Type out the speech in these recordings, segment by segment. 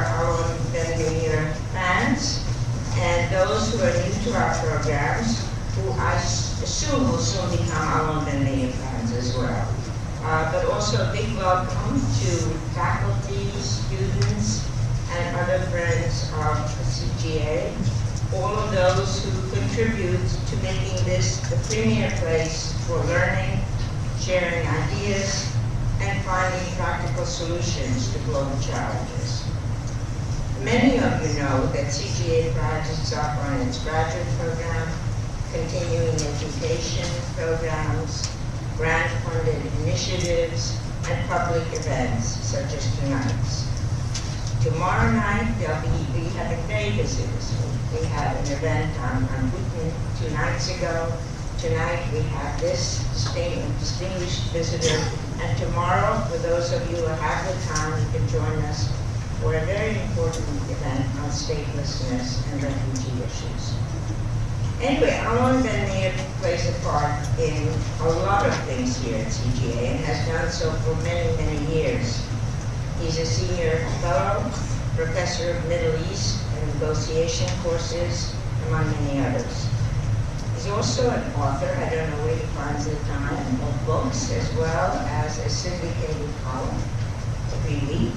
Alon Ben-Meir fans and those who are new to our programs, who I assume will soon become Alon Ben-Meir fans as well. But also a big welcome to faculty, students, and other friends of CGA, all of those who contribute to making this the premier place for learning, sharing ideas, and finding practical solutions to global challenges. Many of you know that CGA prides itself on its graduate program, continuing education programs, grant-funded initiatives, and public events such as tonight's. Tomorrow night, we have a very busy this week. We had an event on Putin 2 nights ago. Tonight we have this distinguished visitor. And tomorrow, for those of you who have the time, you can join us for a very important event on statelessness and refugee issues. Anyway, Alon Ben-Meir plays a part in a lot of things here at CGA and has done so for many, many years. He's a senior fellow, professor of Middle East and negotiation courses, among many others. He's also an author, I don't know where he finds the time, of books, as well as a syndicated column every week.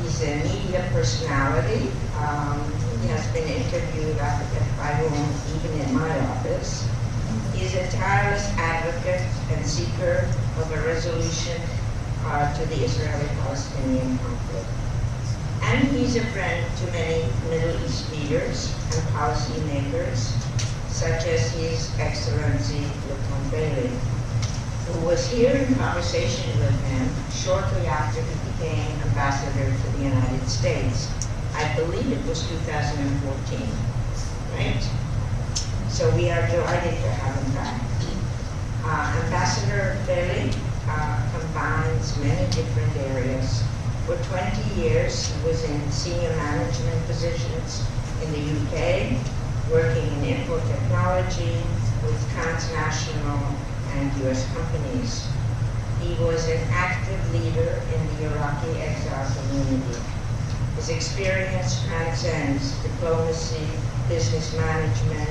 He's a media personality. He has been interviewed by whom, even in my office. He's a tireless advocate and seeker of a resolution to the Israeli-Palestinian conflict. And he's a friend to many Middle East leaders and policymakers, such as His Excellency Lukman Faily, who was here in conversation with him shortly after he became ambassador to the United States. I believe it was 2014, right? So we are delighted to have him back. Ambassador Faily combines many different areas. For 20 years, he was in senior management positions in the UK, working in info technology with transnational and US companies. He was an active leader in the Iraqi exile community. His experience transcends diplomacy, business management,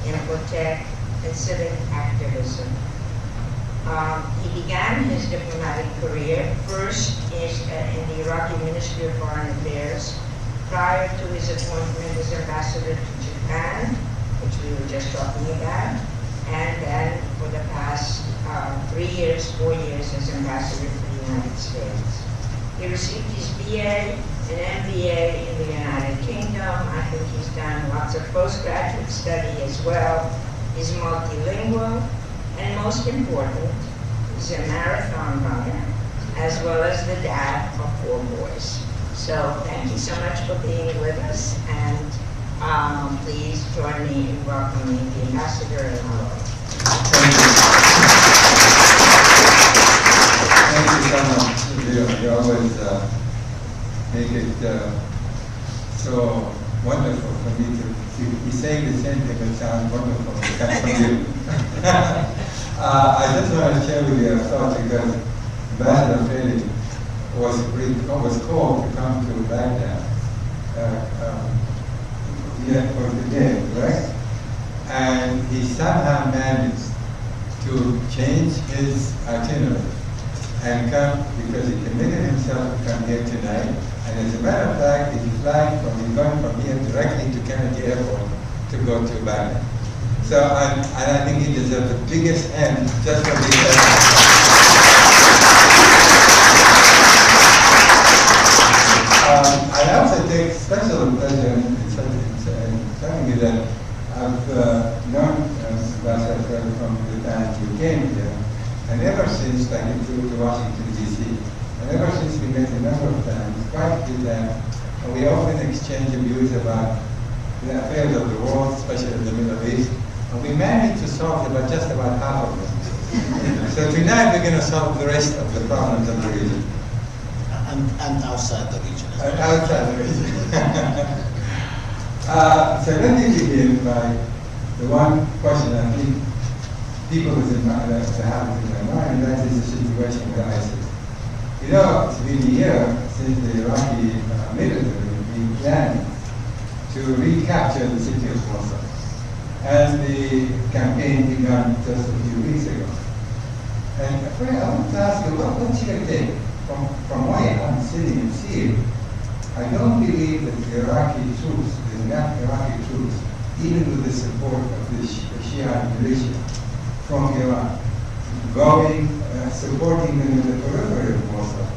infotech, and civic activism. He began his diplomatic career first in the Iraqi Ministry of Foreign Affairs, prior to his appointment as ambassador to Japan, which we were just talking about, and then for the past 4 years as ambassador to the United States. He received his BA and MBA in the United Kingdom. I think he's done lots of postgraduate study as well. He's multilingual, and most important, he's a marathon runner, as well as the dad of 4 boys. So thank you so much for being with us, and please join me in welcoming the ambassador and Alon. Thank you so much. You always make it so wonderful for me to be saying the same thing that sounds wonderful from you. I just want to share with you a thought, because Ambassador Faily was called to come to Baghdad for today, right? And he somehow managed to change his itinerary and come, because he committed himself to come here tonight. And as a matter of fact, he's going from here directly to Kennedy Airport to go to Baghdad. So, and I think he deserves the biggest hand just for being there. I also take special pleasure in telling you that I've known Ambassador Faily from the time we came here, and ever since I came to Washington, D.C., and ever since we met a number of times, quite with them, and we often exchange views about the affairs of the world, especially in the Middle East, and we managed to solve about just about half of them. So tonight we're going to solve the rest of the problems of the region. And outside the region. And outside the region. So let me begin by the one question I think people have in my mind, and that is the situation with ISIS. You know, it's been a year since the Iraqi military recapture the city of Mosul. And the campaign began just a few weeks ago. And I want to ask you, what's your take? From what I'm sitting and seeing, I don't believe that the Iraqi troops, the enough Iraqi troops, even with the support of the Shia militia from Iran, going, supporting them in the periphery of Mosul,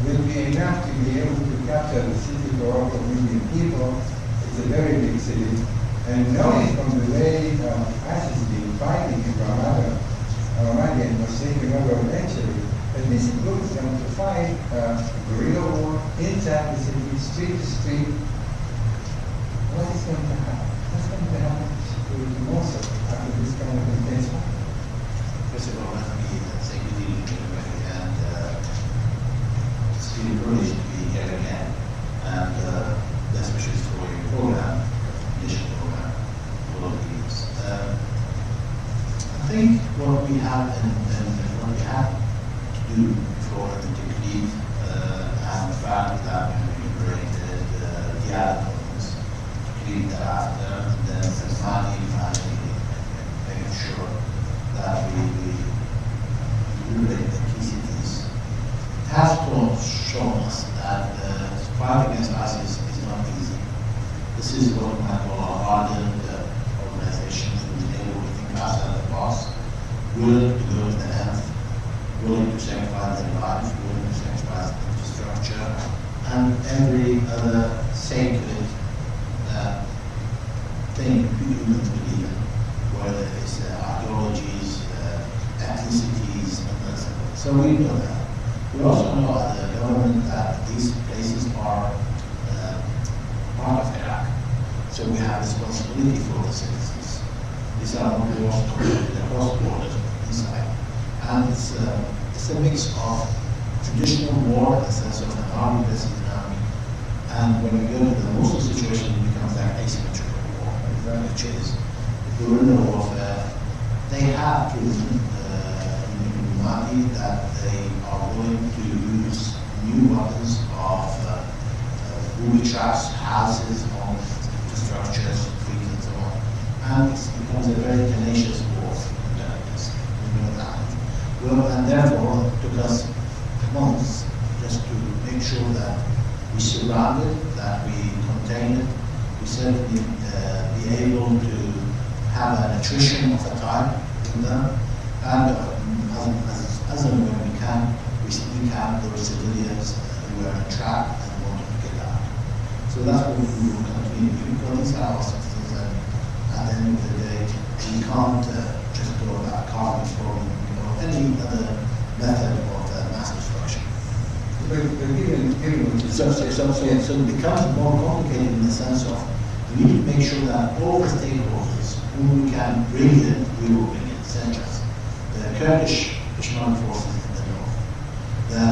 will be enough to be able to capture the city for over 1 million people. It's a very big city. And knowing from the way ISIS has been fighting in Ramadi and was taken over eventually, that this group is going to fight guerrilla war inside the city, street to street. What is going to happen? What's going to happen to Mosul after this kind of intense war? First of all, let me say good evening to everybody, and it's been a privilege to be here again. And best wishes for your program, initial program, all of these. I think what we have and what we have to do for the degree and the fact that we created the dialogues, create thereafter, then the money making sure that we liberate the key cities. It has shown us that the fight against ISIS is not easy. This is what we might call a hardened organization who is able to think outside the box, willing to go to the end, willing to sacrifice their lives, willing to sacrifice infrastructure, and every other sacred thing humans believe in, whether it's ideologies, ethnicities, and things like that. So we know that. We also know as the government that these places are part of Iraq. So we have responsibility for the citizens. These are not the cross borders inside. And it's a mix of traditional war, in the sense of an army versus an army. And when we go to the Mosul situation, it becomes like asymmetrical war, which is guerrilla warfare. They have proven in Mali that they are willing to use new weapons of booby traps, houses, on infrastructures, streets, and so on. And it becomes a very tenacious war. We know that. Well, and therefore, it took us months just to make sure that we surround it, that we contain it, we certainly be able to have an attrition of a time with them, and as and when we can, we recap those civilians who are trapped and want to get out. So that's what we will continue doing, because these are our citizens, and at the end of the day, we can't just go about carving for them, or any other method of mass destruction. So it becomes more complicated in the sense of we need to make sure that all the stakeholders who we can bring in, we will bring in, such as the Kurdish Peshmerga forces in the north, the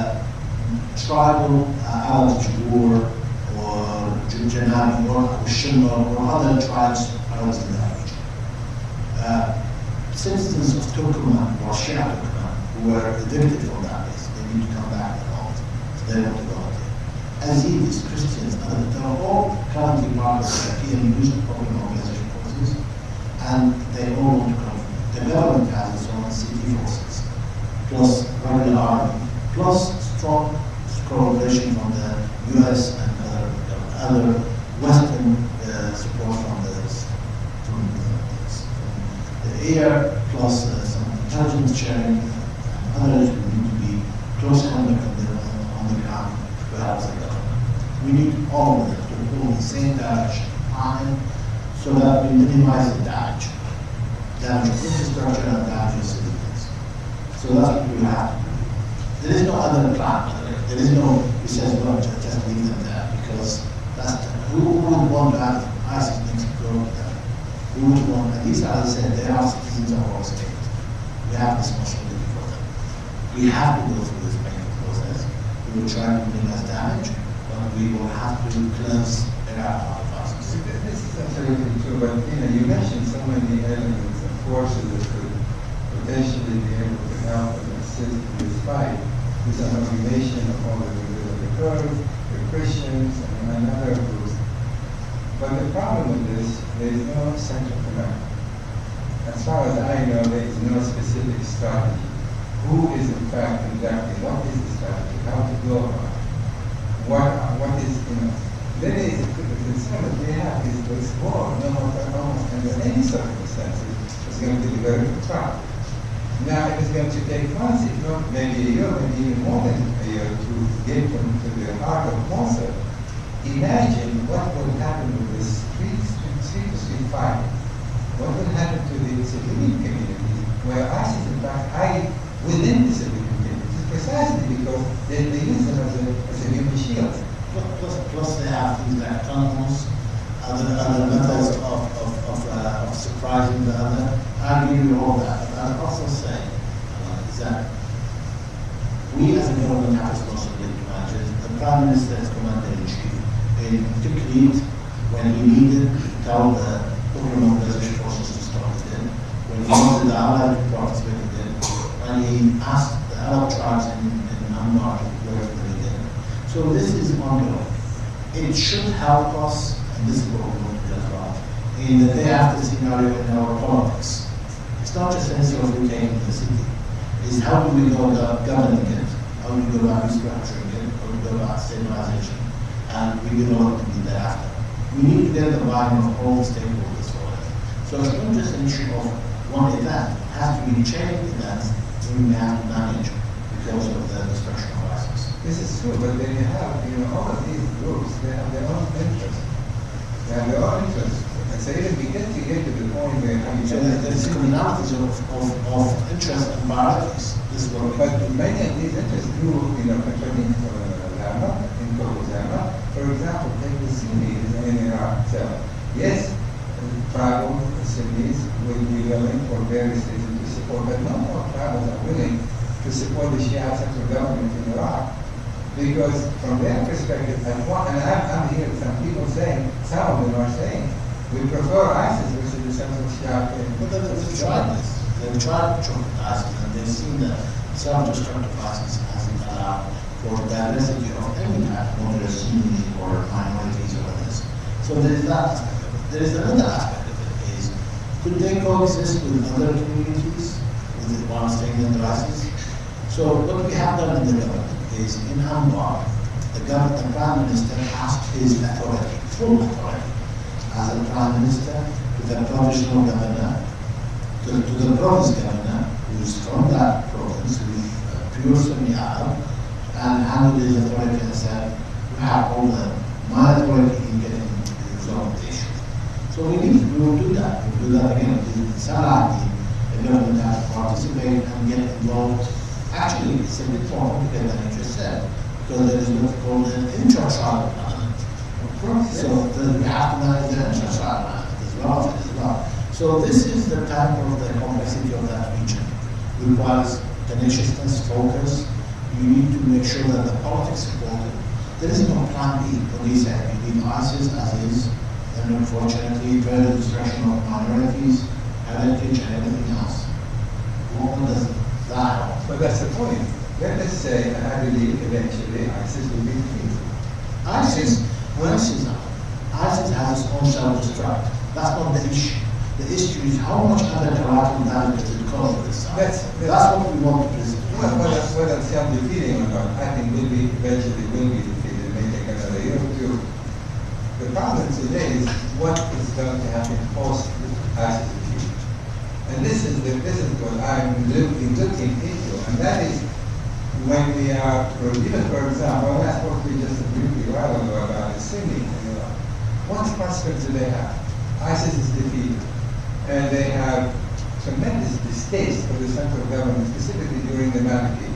tribal Al-Jabur or Janani or Shimla or other tribes present in that region. Citizens of Turkmen or Shia Turkmen who were evicted from that place, they need to come back and home. So they want to volunteer. Yazidis, Christians, they are all currently part of the European Youth Problem Organization forces, and they all want to come. The government has its own city forces, plus regular army, plus strong cooperation from the US and other Western support from the air, plus some intelligence sharing, and others who need to be close contact on the ground to help the government. We need all of them to pull in the same direction, so that we minimize the damage of infrastructure and damage of civilians. So that's what we have to do. There is no other plan. There is no, we says, well, just leave them there, because that's who would want to have ISIS next to go to them? Who would want, and these are, as I said, they are citizens of our state. We have responsibility for them. We have to go through this painful process. We will try to minimize damage, but we will have to cleanse Iraq out of ISIS. This is absolutely true, but you mentioned so many elements and forces that could potentially be able to help and assist in this fight. There's an amalgamation of all the Kurds, the Christians, and other groups. But the problem there is no central command. As far as I know, there is no specific strategy. Who is in fact conducting? What is the strategy? How to go about it? What is, then the concern that they have is to explore, no matter almost under any circumstances, it's going to be very protracted. Now, it is going to take months, if not maybe a year, maybe even more than a year to get them to the heart of Mosul. Imagine what will happen with this street-to-street fighting. What will happen to the civilian community, where ISIS, in fact, hide within the civilian community, precisely because they use them as a human shield. Plus they have things like tunnels, other methods of surprising the other. I agree with all that. But I'd also say is that we as a government have responsibility to manage it. The Prime Minister is Commander-in-Chief. In particular, when he needed to tell the Government British forces to stop it in, when he wanted the Allied to participate in, when he asked the Arab tribes in Anbar to work with it in. So this is ongoing. It should help us, and this is what we want to do as well, in the day after scenario in our politics. It's not just an issue of retaining the city. It's how do we go about governing it, how do we go about restructuring it, how do we go about stabilization, and redevelopment thereafter. We need to get the buy-in of all the stakeholders for it. So it's not just an issue of one event. It has to be chain events that we have to manage because of the destruction of ISIS. This is true, but then you have, all of these groups, they have their own interests. They have their own interests. And so even we get to the point where so there's commonalities of interest and priorities. This is what but many of these interests do, contradict one another. They are not in focus. They are not. For example, take the Sunnis in Iraq itself. Yes, tribal Sunnis will be willing for various reasons to support, but not all tribals are willing to support the Shia central government in Iraq. Because from their perspective, and I'm hearing some people saying, some of them are saying, we prefer ISIS versus the central Shia. But they've tried this. They've tried to join ISIS, and they've seen that self-destructive ISIS hasn't allowed for diversity of any kind, whether it's Sunni or minorities or others. So there is that aspect of it. There is another aspect of it is, could they coexist with other communities with one staying under ISIS? So what we have done in the government is, in Anbar, the Prime Minister asked his authority, full authority, as a Prime Minister, to the provisional governor, to the province governor, who is from that province, who is pure Sunni Arab, and handed his authority and said, we have all my authority in getting the resolve the issue. So we will do that. We'll do that again. It's unlikely the government has to participate and get involved. Actually, it's a bit more complicated than you just said, because there is what's called an intra-tribal element. So we have to manage the intra-tribal element as well. So this is the type of the complexity of that region. It requires tenaciousness, focus. You need to make sure that the politics support it. There is no plan B. What he said, you leave ISIS as is, and unfortunately, further destruction of minorities, heritage, and everything else. What does that help? But that's the point. Let us say, and I believe eventually ISIS will be defeated. ISIS has its own self-destruct. That's not the issue. The issue is how much other collateral damage does it cause to this side. That's what we want to present. Whether self-defeating or not, I think eventually will be defeated. It may take another year or two. The problem today is what is going to happen post-ISIS defeat. And this is what I'm looking into, and that is when we are, even for example, I spoke to you just briefly a while ago about the Sunni in Iraq. What prospects do they have? ISIS is defeated, and they have tremendous distaste for the central government, specifically during the Maliki.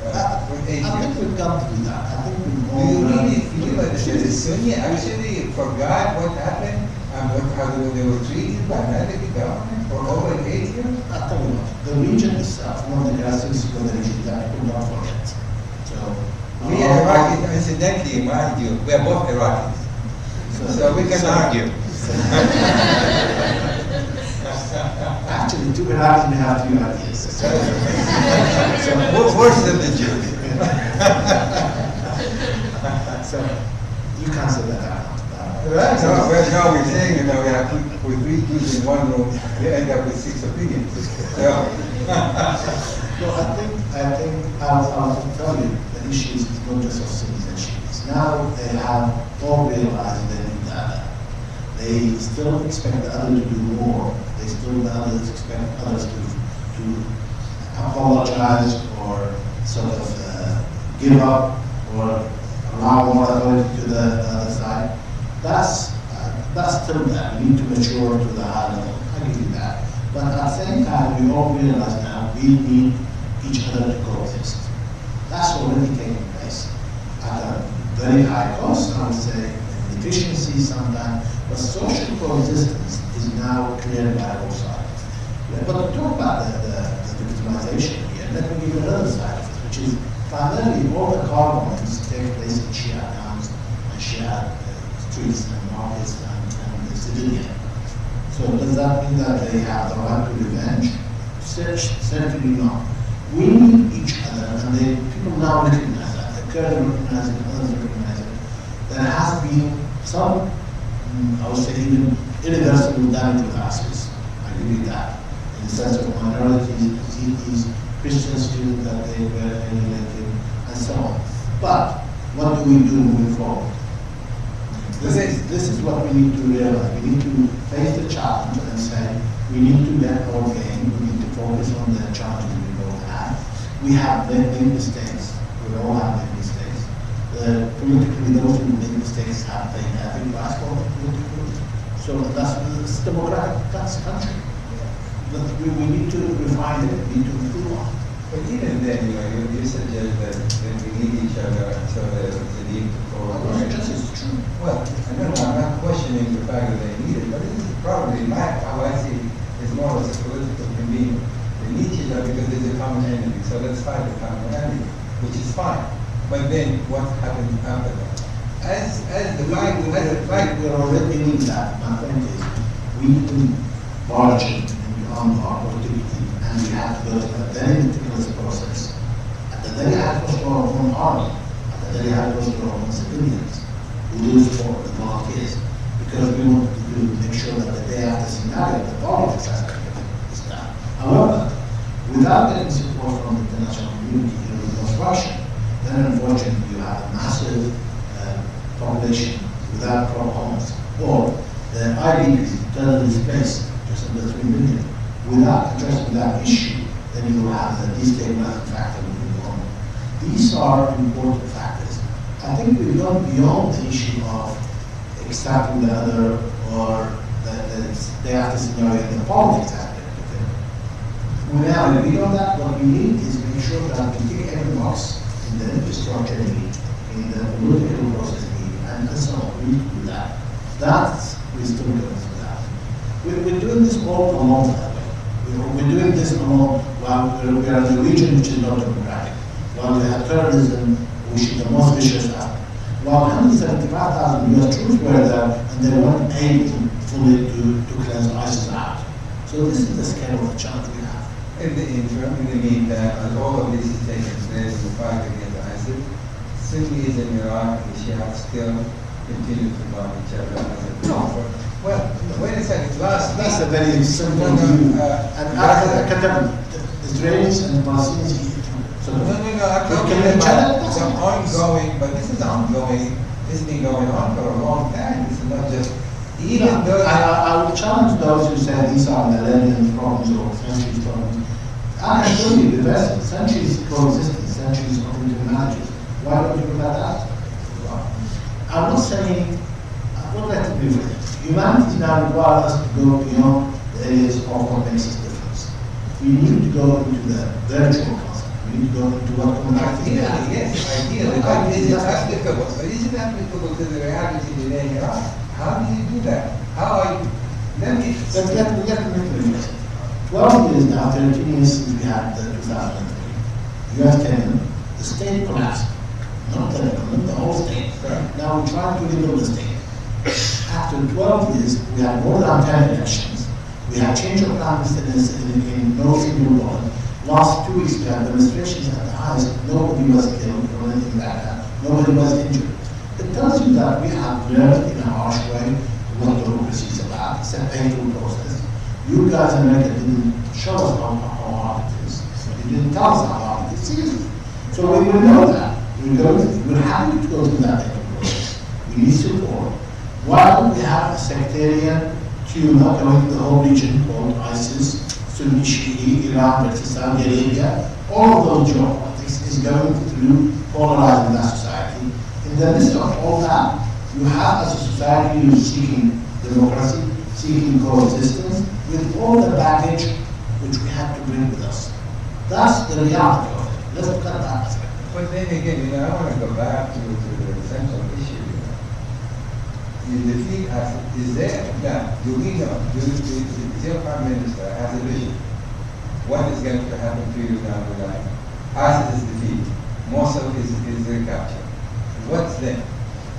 I think we've come to do that. I think we've all... Do you really feel that the Sunni actually forgot what happened and how they were treated by Maliki government for over 8 years? I'll tell you what, the region itself, one of the characteristics of the region that people don't forget. So, we are Iraqis, incidentally, mind you, we are both Iraqis. So we can argue. Actually, two Iraqis may have two ideas. So worse than the Jews. So you can't say that out. Right, no, well, no, we're saying, you know, we have with 3 Jews in one room, we end up with 6 opinions. So, No, I think I'll tell you, the issue is not just of citizenship. It's now they have all realized they need data. They still expect the other to do more. They still expect others to apologize or sort of give up or allow more authority to the other side. That's still there. We need to mature to the high level. I give you that. But at the same time, we all realize now we need each other to coexist. That's already taking place at a very high cost, I would say, efficiency sometimes, but social coexistence is now clear by both sides. But to talk about the victimization here, let me give you another side of it, which is primarily all the car bombings take place in Shia towns and Shia streets and markets and the civilian. So does that mean that they have the right to revenge? Certainly not. We need each other, and people now recognize that. The Kurds recognize it, others recognize it. There has been some, I would say, even irreversible damage with ISIS. I agree with that. In the sense of minorities, Yazidis, Christian students that they were alienated, and so on. But what do we do moving forward? This is what we need to realize. We need to face the challenge and say, we need to get our game, we need to focus on the challenges we both have. We have made mistakes. We all have made mistakes. Politically, those who make mistakes have paid heavy price for it politically. So that's democratic, that's the country. But we need to refine it, we need to improve on it. but even then, you know, you suggest that we need each other, so there's a need to cooperate. It's true. Well, I don't know, I'm not questioning the fact that they need it, but this is probably how I see it, is more as a political convenience. They need each other because there's a common enemy, so let's fight the common enemy, which is fine. But then what happens after that? As the fight, We're already doing that. My point is, we can barge in beyond our productivity, and we have to go through a very meticulous process. At the very high cost to our own army, at the very high cost to our own civilians, who do support the volunteers, because we want to make sure that the day after scenario, the politics aspect of it is done. However, without getting support from the international community in reconstruction, then unfortunately you have a massive population without proper homes, or the IDPs totally displaced, just under 3 million. Without addressing that issue, then you will have the destabilizing factor moving on. These are important factors. I think we've gone beyond the issue of extracting the other or the day after scenario in the politics aspect of it. Without beyond that, what we need is make sure that we take every box in the infrastructure need, in the political process need, and so on. We need to do that. That's we're still going through that. We're doing this all along that way. We're doing this along while we're in a region which is not democratic. While we have terrorism, which is the most vicious aspect. While 175,000 US troops were there, and they weren't able fully to cleanse ISIS out. So this is the scale of the challenge we have. in the interim, in the meantime, as all of this is taking place in the fight against ISIS, Sunnis in Iraq and Shia still continue to love each other as a group. Well, wait a second. That's a very simple view. And academic, the Israelis and the Palestinians. I'm talking about the ongoing, but this is ongoing. This has been going on for a long time. This is not just, even though... I would challenge those who say these are millennium problems or centuries problems. I can show you the best centuries coexisting, centuries of intermarriages. Why don't you look at that? I'm not saying, what let me be with it. Humanity now requires us to go beyond the areas of what makes us different. We need to go into the virtual concept. We need to go into what Ideally, yes, ideally. But is it applicable? But is it applicable to the reality today in Iraq? How do you do that? How are you? Let me make it 12 years now, 13 years since we had the 2003. You have taken the state collapsed. Not the government, the whole state. Now we're trying to rebuild the state. After 12 years, we had more than 10 elections. We had change of prime minister in no single one. Last 2 weeks, we had demonstrations at the highest. Nobody was killed or anything like that. Nobody was injured. It tells you that we have learned in a harsh way what democracy is about. It's a painful process. You guys in America didn't show us how hard it is. You didn't tell us how hard it is. Seriously. So we will know that. We're happy to go through that painful process. We need support. While we have a sectarian tumor going to the whole region called ISIS, Sunni Shi'i, Iran versus Saudi Arabia, all of those geopolitics is going through polarizing that society. In the midst of all that, you have as a society who is seeking democracy, seeking coexistence, with all the baggage which we have to bring with us. That's the reality of it. Let's look at that aspect. But then again, I want to go back to the central issue. The defeat is there now. Do we know? Does your Prime Minister has a vision? What is going to happen to you down the line? ISIS is defeat. Mosul is recaptured. What's then?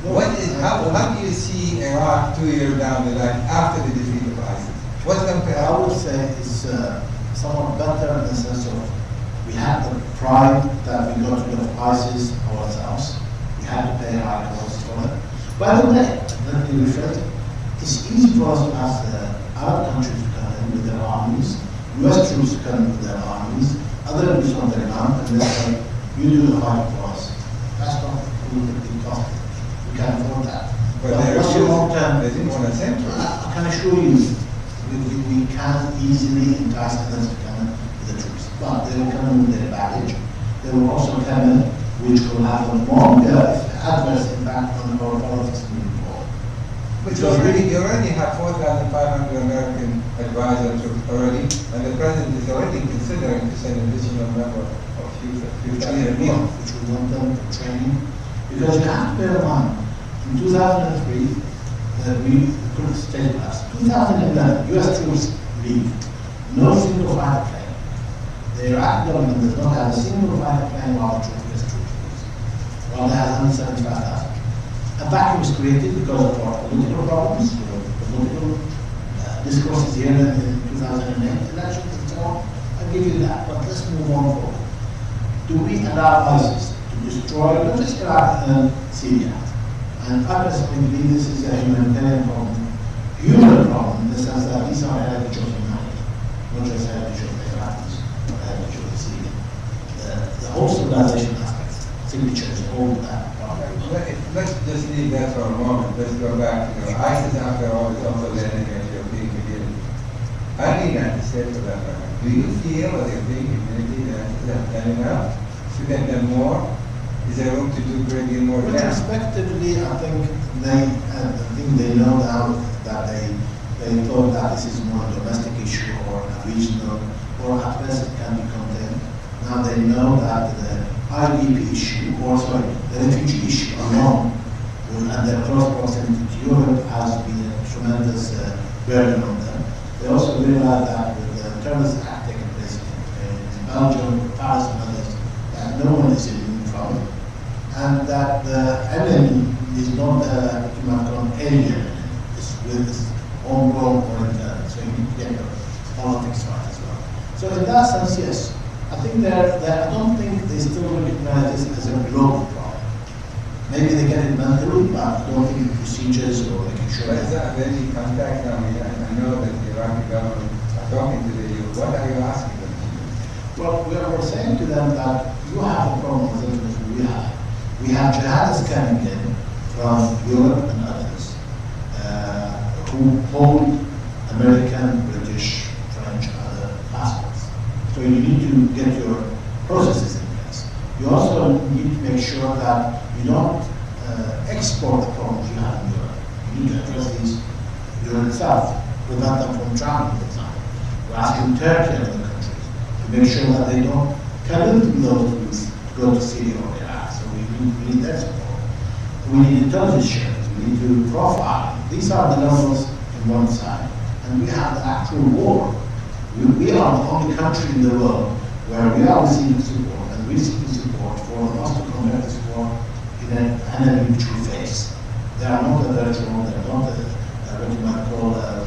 What is how do you see Iraq 2 years down the line after the defeat of ISIS? What's going to happen? I would say it's somewhat better in the sense of we had the pride that we got rid of ISIS ourselves. We had to pay high costs for it. By the way, let me rephrase it. It's easy for us as Arab countries to come in with their armies, US troops to come in with their armies, other troops on their ground, and then you do the fight for us. That's not politically costly. We can't afford that. But what's the long term? They didn't want to send I can assure you, we can easily entice others to come in with the troops. But they will come in with their baggage. They will also come in, which will have a longer adverse impact on our politics moving forward. But you already have 4,500 American advisors already, and the president is already considering to send an additional number of future which we want them for training. Because you have to bear in mind, in 2003, we couldn't state us. 2011, US troops leave. No single fighter plane. The Iraqi government does not have a single fighter plane while the US troops leave. While they have 175,000. A vacuum is created because of our political problems, political discourses here in 2008 elections and so on. I'll give you that, but let's move on forward. Do we allow ISIS to destroy not just Iraq and Syria? And I personally believe this is a humanitarian problem, in the sense that these are heritage of humanity, not just heritage of the Iraqis, but heritage of the Syrian. The whole civilization aspect, signatures, all that. Let's just leave that for a moment. Let's go back to ISIS after all is also the enemy of the European community. I need that to say for that matter. Do you feel that the European community has done enough? Should they have done more? Is there room to do great deal more? Retrospectively, I think they know now that they thought that this is more a domestic issue or a regional, or at best it can be contained. Now they know that the IDP issue, or sorry, the refugee issue alone, and their close proximity to Europe has been a tremendous burden on them. They also realize that with the terrorist act taking place in Belgium, Paris, and others, that no one is immune from it, and that the enemy is not what you might call an alien. It's with its homegrown or internal. So you need to get your politics right as well. So in that sense, yes. I think I don't think they still recognize this as a global problem. Maybe they get it mentally, but I don't think the procedures or making sure. But is that any contact now? I know that the Iraqi government are talking to the EU. What are you asking them to do? Well, we're saying to them that you have a problem with it we have. We have jihadists coming in from Europe and others who hold American, British, French, other passports. So you need to get your processes in place. You also need to make sure that you don't export the problems you have in Europe. You need to address these yourself, prevent them from traveling, for example. We're asking Turkey and other countries to make sure that they don't come into those routes to go to Syria or Iraq. So we need their support. We need intelligence sharing. We need to profile. These are the numbers on one side. And we have the actual war. We are the only country in the world where we are receiving support and receiving support for us to combat this war in an enemy which we face. They are not a virtual, they are not what you might call a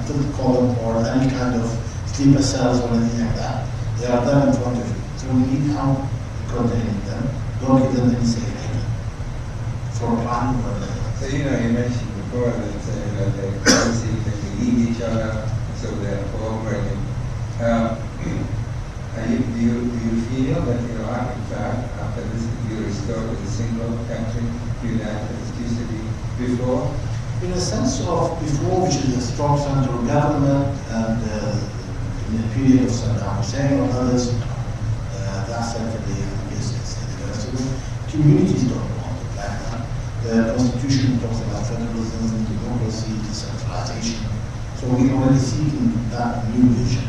foot column or any kind of sleeper cells or anything like that. They are there in front of you. So we need help in containing them. Don't give them any safe haven. For for planning or So, you mentioned before that they policy that they need each other, so they're cooperating. Do you feel that Iraq, in fact, after this, will be restored as a single country, united as it used to be before? In a sense of before, which is a strong central government, and in the period of Saddam Hussein or others, that certainly is irreversible. Communities don't want it like that. The Constitution talks about federalism, democracy, decentralization. So we already see that new vision.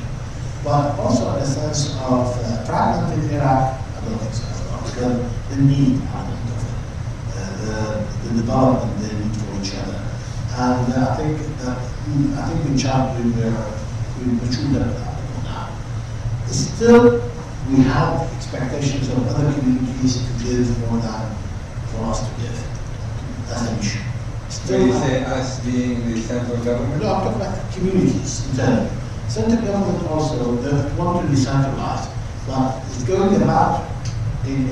But also in the sense of fragmented Iraq, I don't think so as well, because the need element of it, the development they need for each other. And I think we matured that now. Still, we have expectations of other communities to give more than for us to give. That's an issue. Still, you say us being the central government? No, I'm talking about communities internally. Central government also want to decentralize, but it's going about in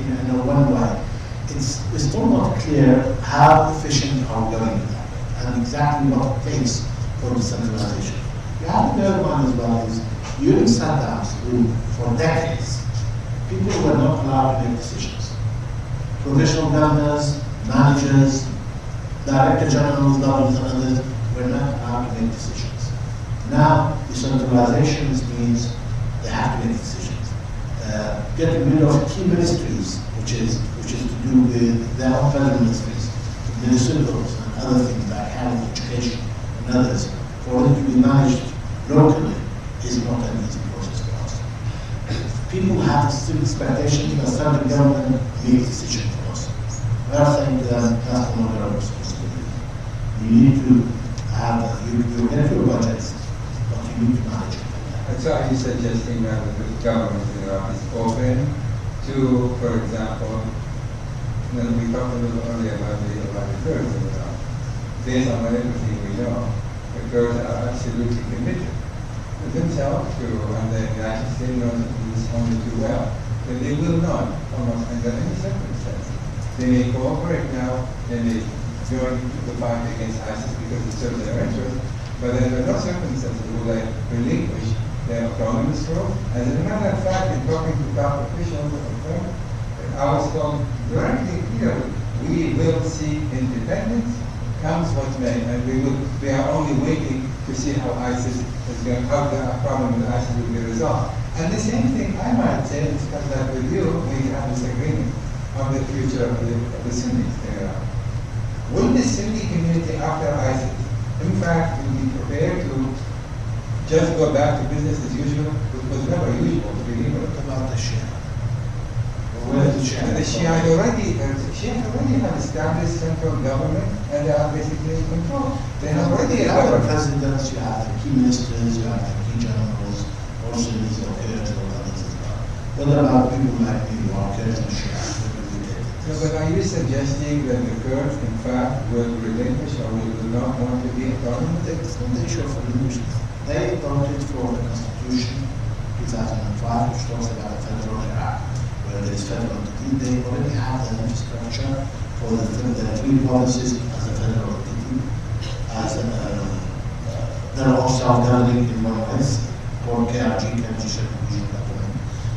one way. It's still not clear how efficient are we going with that, and exactly what it takes for decentralization. You have to bear in mind as well is during Saddam's rule for decades, people were not allowed to make decisions. Provisional governors, managers, director generals, governors, and others were not allowed to make decisions. Now, decentralization means they have to make decisions. Getting rid of key ministries, which is to do with their own federal ministries, municipals and other things like health, education, and others, for them to be managed locally is not an easy process for us. People have still expectations that central government makes decisions for us. We are saying that that's not our responsibility. You need to have you get your budgets. You need to manage it. And so are you suggesting that the government in Iraq is open to, for example, we talked a little earlier about the Kurds in Iraq. Based on everything we know, the Kurds are absolutely committed to themselves and the United States knows this only too well, that they will not, almost under any circumstance. They may cooperate now, they may join the fight against ISIS because it serves their interests, but under no circumstances will they relinquish their autonomous role. As a matter of fact, in talking to top officials, I was told directly here, we will see independence, comes what may, and we are only waiting to see how ISIS is going, how the problem with ISIS will be resolved. And the same thing I might say, discuss that with you, we have this agreement on the future of the Sunnis in Iraq. Will the Sunni community after ISIS in fact, will be prepared to just go back to business as usual, which was never usual to begin with. What about the Shia? The Shia already have established central government and they are basically in control. They have already a government. Presidents, you have the key ministers, you have the key generals, or Sunnis or Kurds or others as well. What about people like me who are Kurds and Shia? No, but are you suggesting that the Kurds, in fact, will relinquish or will not want to be autonomous? It's not the issue of relinquishment. They voted for the Constitution 2005, which talks about a federal Iraq, where there is federal entity. They already have the infrastructure for the three provinces as a federal entity, as they're all self-governing in one place, called KRG, Kyrgyz Regional Government.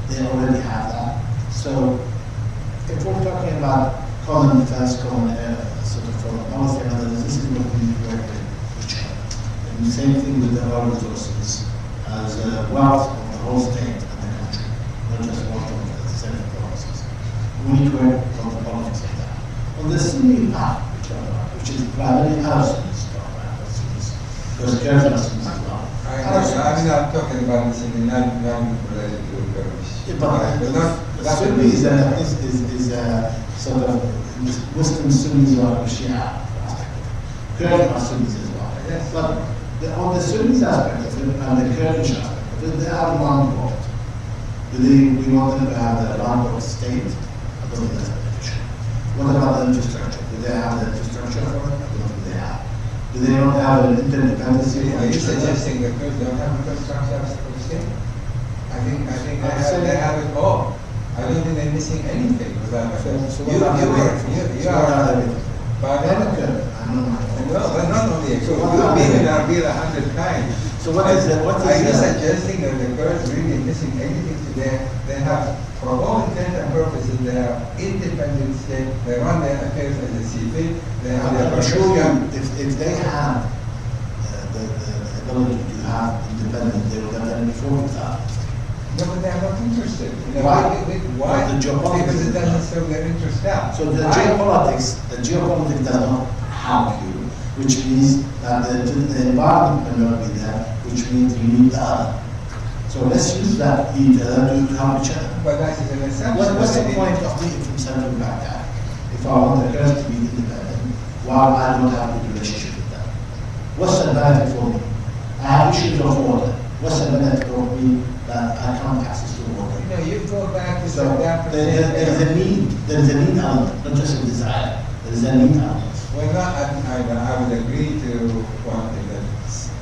They already have that. So, if we're talking about common defense, common sort of foreign policy, and others, this is what we need to work with each other. And the same thing with the oil resources as wealth of the whole state and the country, not just wealth of the seven provinces. We need to work on the politics of that. On the Sunni path, which is primarily our Sunnis, because Kurds are Sunnis as well. I'm not talking about the Sunni, not related to the Kurdish. The Sunni is sort of Muslim Sunnis or Shia aspect of it. Kurds are Sunnis as well. Yes. But on the Sunnis aspect of it and the Kurdish aspect of it, they are landlocked. We want them to have the landlocked state? I don't think that's beneficial. What about the infrastructure? Do they have the infrastructure for it? I don't think they have. Do they not have an interdependency? Are you suggesting the Kurds don't have infrastructure as a state? I think they have it all. I don't think they're missing anything without So what about everything? But America, I know. no, but not only a So Kurd. what You've been in happened? Arbil 100 times. So what is the, what Are you is the, suggesting that the Kurds really missing anything today? They have, for all intents and purposes, they are independent state. They run their affairs as they see fit. They have their I'm sure profession. if they have the ability to have independence, they would have done it before that. No, but they are not interested. You know, Why? Why? The geopolitics Because it is doesn't not. serve their interest now. So the Why? geopolitics does not help you, which means that the environment will not be there, which means you need the other. So let's use that each other to help each other. But that is an assumption. What's the I mean, point of me from Central Baghdad if I want the Kurds to be independent while I don't have a good relationship with them? What's the benefit for me? I have issues of water. What's the benefit for me that I can't access to water? You know, you go back to So Saddam there is a need element, not just a desire. There is a need element. Well, I would agree to one thing that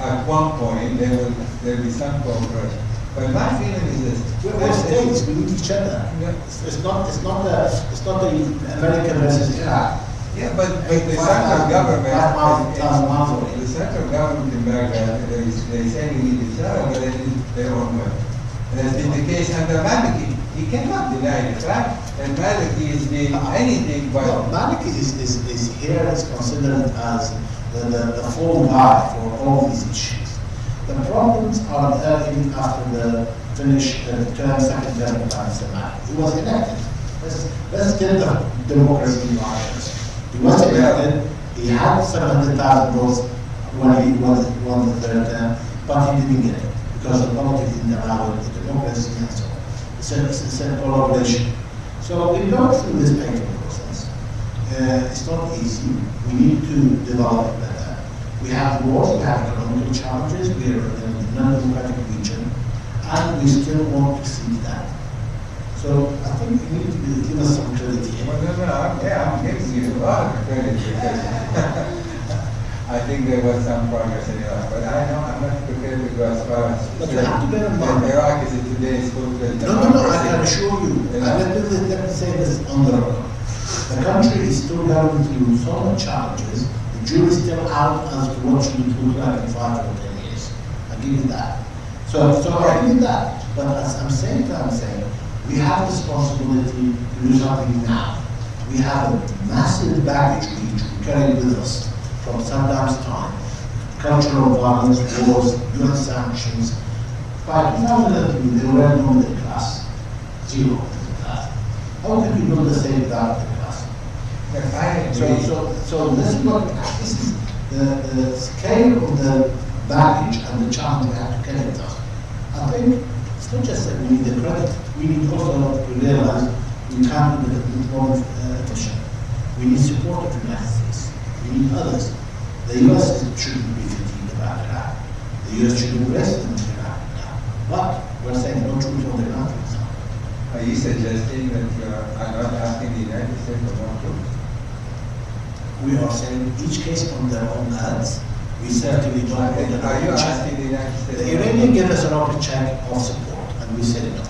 at one point there will be some cooperation. But my feeling is this: We're states. We need each other. It's not the American versus Iraq. Yeah, but the central government, 5,000 miles away. the central government in Baghdad, they say we need each other, but they need their own way. And that's been the case under Maliki. He cannot deny the fact that Maliki is doing anything but. Well, Maliki is here is considered as the fall guy for all these issues. The problems are early after the finish second term of Maliki. He was elected. Let's get the democracy in our He was elected, he had 700,000 votes when he won the third term, but he didn't get it because the politics didn't allow it, the democracy and so on. It's a collaboration. So we go through this painful process. It's not easy. We need to develop it better. We have wars, we have economic challenges, we are in a non-democratic region, and we still want to see that. So I think you need to give us some credit here. Well, I'm giving you a lot of credit because I think there was some progress in Iraq, but I know I'm not prepared to go as far as. But you have to bear in mind. Iraq is today is full of No, I can assure you. Let me say this on the record. The country is still going through so many challenges. The jury is still out as to what should look like in 5 or 10 years. I give you that. So I give you that. But as I'm saying, we have responsibility to do something now. We have a massive baggage we carry with us from Saddam's time. Cultural violence, wars, UN sanctions. By 2002, they were no middle class. Zero middle class. How can you build a state without middle class? So this is the scale of the baggage and the challenge we have to carry with us. I think it's not just that we need the credit, we need also to realize we can't do it more efficient. We need support of the United States. We need others. The US shouldn't be fatigued about Iraq. The US should embrace them in Iraq now. But we're saying no troops on the ground, for example. Are you suggesting that you are not asking the United States for more troops? We are saying each case on their own merits. We certainly don't want an Are you open asking check. the United States? The Iranian gave us an open check of support, and we said no.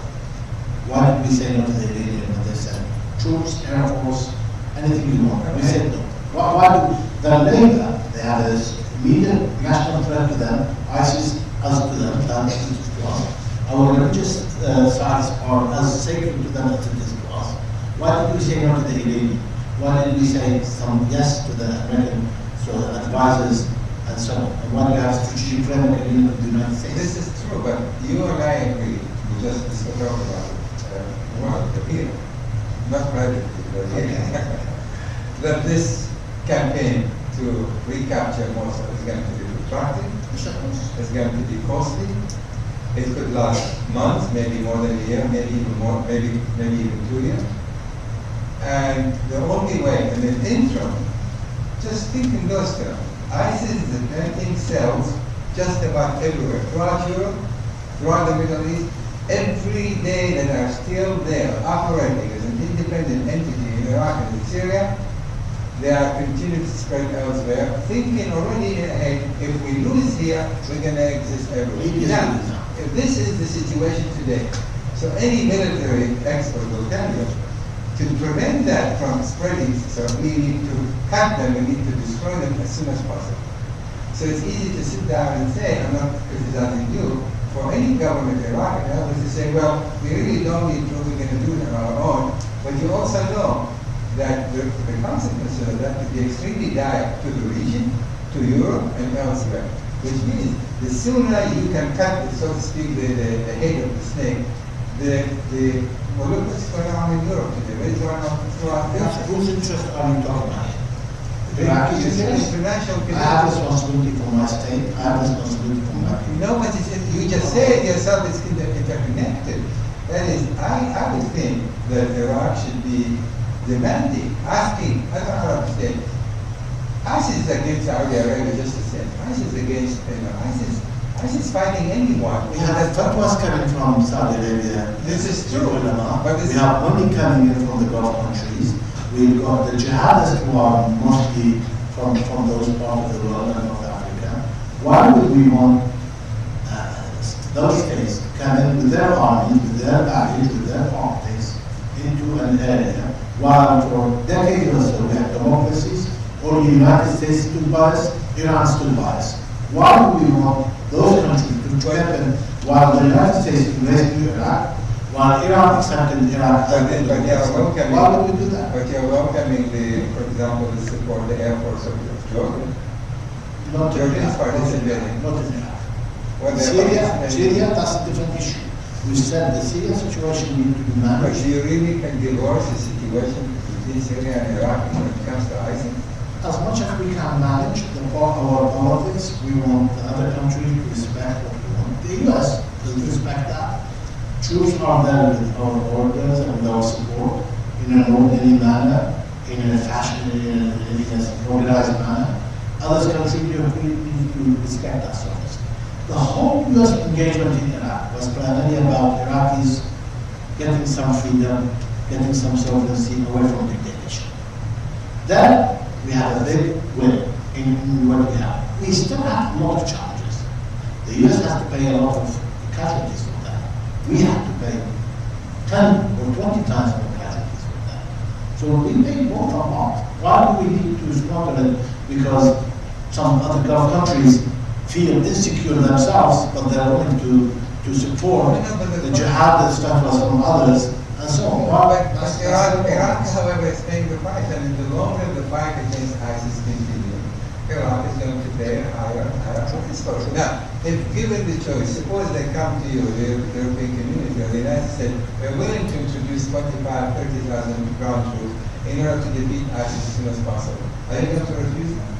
Why did we say no to the Iranian when they said troops, Air Force, anything you want? We said no. Why do the later they have this immediate national threat to them, ISIS as to them, and ISIS to us. Our religious sites are as sacred to them as it is to us. Why did we say no to the Iranian? Why did we say some yes to the American advisors and so on? And why do we have strategic framework agreement with the United States? This is true, but you and I agree. We just talked about it here, not privately, but here. That this campaign to recapture Mosul is going to be protracted. It's going to be costly. It could last months, maybe more than a year, maybe even more, maybe even 2 years. And the only way, in the interim, just think in those terms. ISIS is planting cells just about everywhere, throughout Europe, throughout the Middle East. Every day that are still there, operating as an independent entity in Iraq and in Syria, they are continuing to spread elsewhere, thinking already ahead, if we lose here, we're going to exist everywhere. Now, if this is the situation today, so any military expert will tell you, To prevent that from spreading, so we need to cut them, we need to destroy them as soon as possible. So it's easy to sit down and say, I'm not criticizing you, for any government in Iraq, and others to say, well, we really don't need what we're going to do it on our own, but you also know that the consequences of that could be extremely dire to the region, to Europe, and elsewhere. Which means the sooner you can cut, so to speak, the head of the snake, well, look what's going on in Europe today. What is going on throughout the Whose interest are you talking about? Iraqi interest? international I have responsibility for my state. I have responsibility for my people. No, but you just say it yourself, it's interconnected. That is, I would think that Iraq should be demanding, asking other Arab states. ISIS is against Saudi Arabia, just the same. ISIS is against, ISIS is fighting anyone. We have fatwas coming from Saudi Arabia. This is true. But we have money coming in from the Gulf countries. We've got the jihadists who are mostly from those parts of the world and North Africa. Why would we want those states to come in with their armies, with their baggage, with their politics into an area while for decades or so we have democracies, or the United States stood by us, Iran stood by us? Why would we want those countries to happen while the United States invaded Iraq, while Iran accepted Iraq? Why would we do that? But you're welcoming for example, the support, the Air Force of Jordan. Not Jordan is participating. Not in Iraq. Well, Syria, that's a different issue. We said the Syrian situation needs to be But managed. you really can divorce the situation between Syria and Iraq when it comes to ISIS? As much as we can manage our politics, we want the other countries to respect what we want. The U.S. will respect that. Troops are there with our orders and with our support in an orderly manner, in a fashion, in an organized manner. Other countries need to respect that service. The whole U.S. engagement in Iraq was primarily about Iraqis getting some freedom, getting some sovereignty away from dictatorship. Then we have a big win in what we have. We still have a lot of challenges. The U.S. has to pay a lot of casualties for that. We have to pay 10 or 20 times more casualties for that. So we pay both a lot. Why do we need to slaughter it? Because some other Gulf countries feel insecure themselves, but they're willing to support the jihadist fatwas from others, and so on. Iraq, however, is paying the price, and in the long run, the fight against ISIS continues. Iraq is going to pay a higher price for it. Now, if given the choice, suppose they come to you, the European community or the United States, we're willing to introduce 25,000, 30,000 ground troops in order to defeat ISIS as soon as possible. Are you going to refuse them?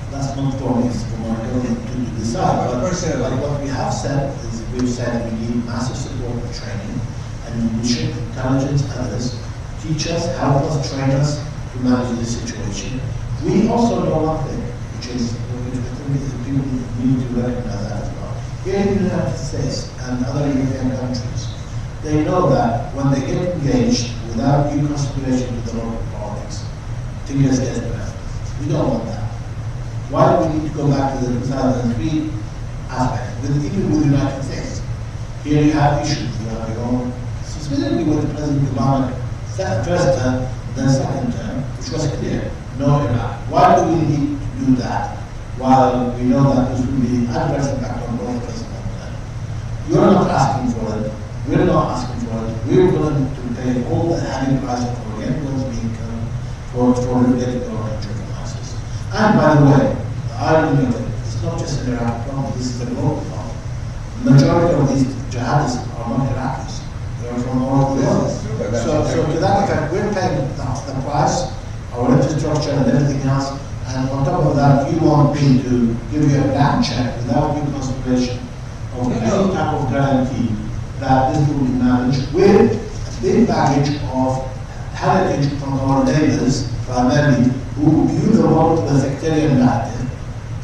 That's not for me, it's for my government to decide. But what we have said is we've said we need massive support for training, ammunition, intelligence, others. Teach us, help us, train us to manage this situation. We also know one thing, which is, which I think people need to recognize that as well. Here in the United States and other European countries, they know that when they get engaged without due consideration to the local politics, things get better. We don't want that. Why do we need to go back to the 2003 aspect, even with the United States? Here you have issues, you have your own, specifically with President Obama, first term, then second term, which was clear, no Iraq. Why do we need to do that while we know that this will be adverse impact on both of us? You're not asking for it, we're not asking for it, we're willing to pay all the heavy price for everyone's being killed for related to our natural crisis. And by the way, the irony of it, it's not just an Iraq problem, this is a global problem. The majority of these jihadists are not Iraqis. They are from all over the world. So to that effect, we're paying the price, our infrastructure and everything else, and on top of that, you want me to give you a blank check without due consideration of any type of guarantee that this will be managed with a big baggage of heritage from our neighbors, primarily, who view the world as a sectarian narrative,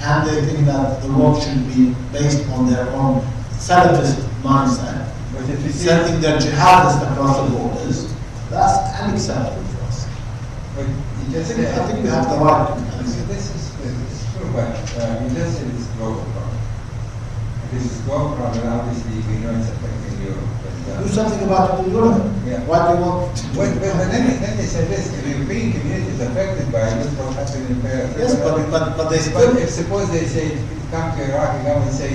and they think that the world should be based on their own Salafist mindset, sending their jihadists across the borders. That's unacceptable for us. But I think we have the right to this is true, but you just said it's global problem. this is going from, and obviously we know it's affecting Europe. Do something about it in Europe. Yeah. What do you want to do? But let me say this, the European community is affected by this, what happened in Paris. Yes, but they still... But if suppose they say, come to Iraq, government and say,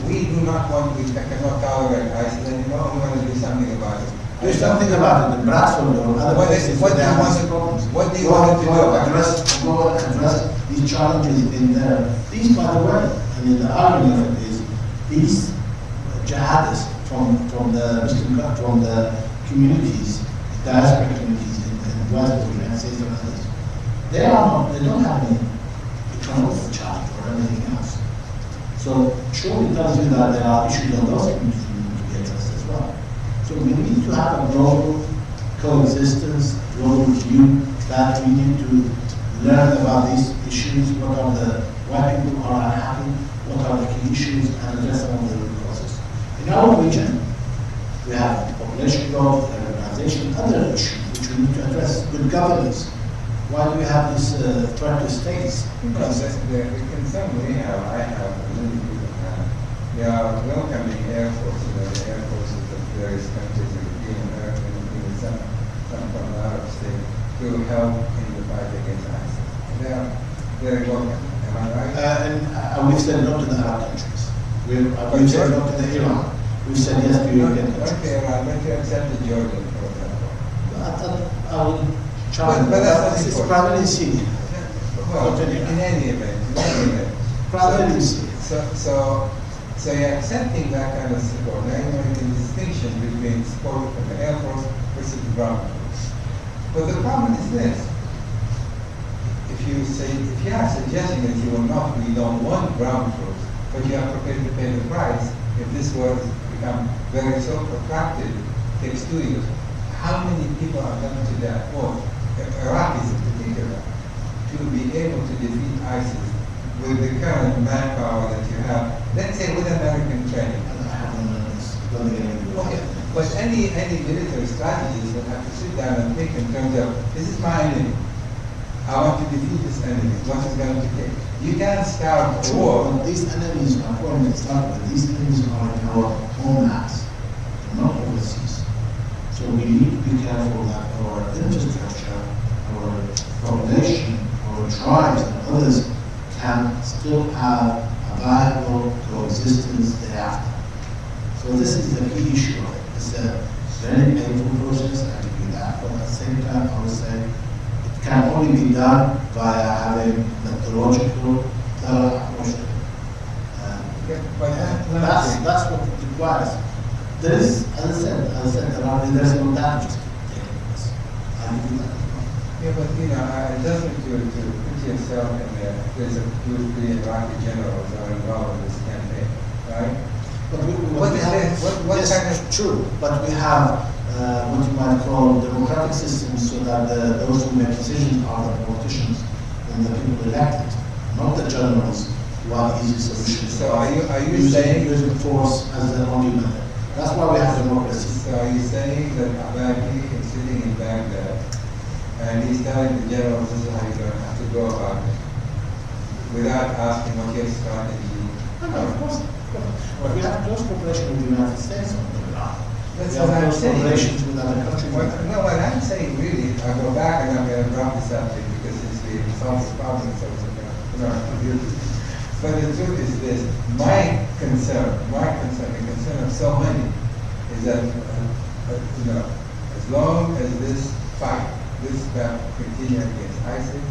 we do not want, we cannot tolerate ISIS, then you know we want to do something about it. Do something about it. In Bradford or other places what do there you are want massive problems. What do you want to do? Go and address these challenges in there. These, by the way, I mean, the argument of it is these jihadists from the communities, diaspora communities in West of the United States and others, they don't have any economic challenge or anything else. So surely it tells you that there are issues on those communities that need to be addressed as well. So we need to have a global coexistence, global view, that we need to learn about these issues, why people are unhappy, what are the key issues, and address some of the root causes. In our region, we have population growth, urbanization, other issues which we need to address. Good governance. Why do we have this threat to states? Because the concern we have, I have, and many people have, they are welcoming Air Force, the Air Forces of various countries, European, American, and even some from the Arab state, to help in the fight against ISIS. They are very welcome. Am I right? And we've said no to the Arab countries. We've said no to the Iran. We've said yes to European countries. Okay, Iran, but you accepted Jordan, for example. I would try. But that's it's primarily Syria. Well, in any event. Primarily Syria. So you're accepting that kind of support. Now you're making a distinction between support from the Air Force versus the ground troops. But the problem is this. If you are suggesting that we don't want ground troops, but you are prepared to pay the price if this war has become very so protracted, takes 2 years, how many people are going to that war? Iraqis in particular, to be able to defeat ISIS with the current manpower that you have, let's say with American training. Okay. But any military strategist will have to sit down and think in terms of, this is my enemy. I want to defeat this enemy. What is going to take? You can't start a war. But these enemies are important to start with. These enemies are in our homelands, not overseas. So we need to be careful that our infrastructure, our population, our tribes, and others can still have a viable coexistence thereafter. So this is the key issue of it. It's a very painful process, I give you that, but at the same time, I would say it can only be done via having methodological approach. That's what it requires. There is, as I said, there's no damage to taking this. I give you that. Yeah, but it doesn't to put yourself in there. There's a few Iraqi generals that are involved in this campaign, right? But yes, kind of true. But we have what you might call democratic systems, so that those who make decisions are the politicians and the people elected, not the generals who have easy solutions. So are you saying using force as the only method? That's why we have democracy. So are you saying that Iraqi is sitting in Baghdad and he's telling the generals this is how you're going to have to go about it without asking what your strategy? No, of course. But we have close cooperation with the United States on the ground. That's we have what I'm close saying. cooperations with other countries. No, what I'm saying really, I go back and I'm going to drop this subject because it's the solves the problem, so it's but the truth is this, my concern, the concern of so many, is that, as long as this fight, this battle continues against ISIS,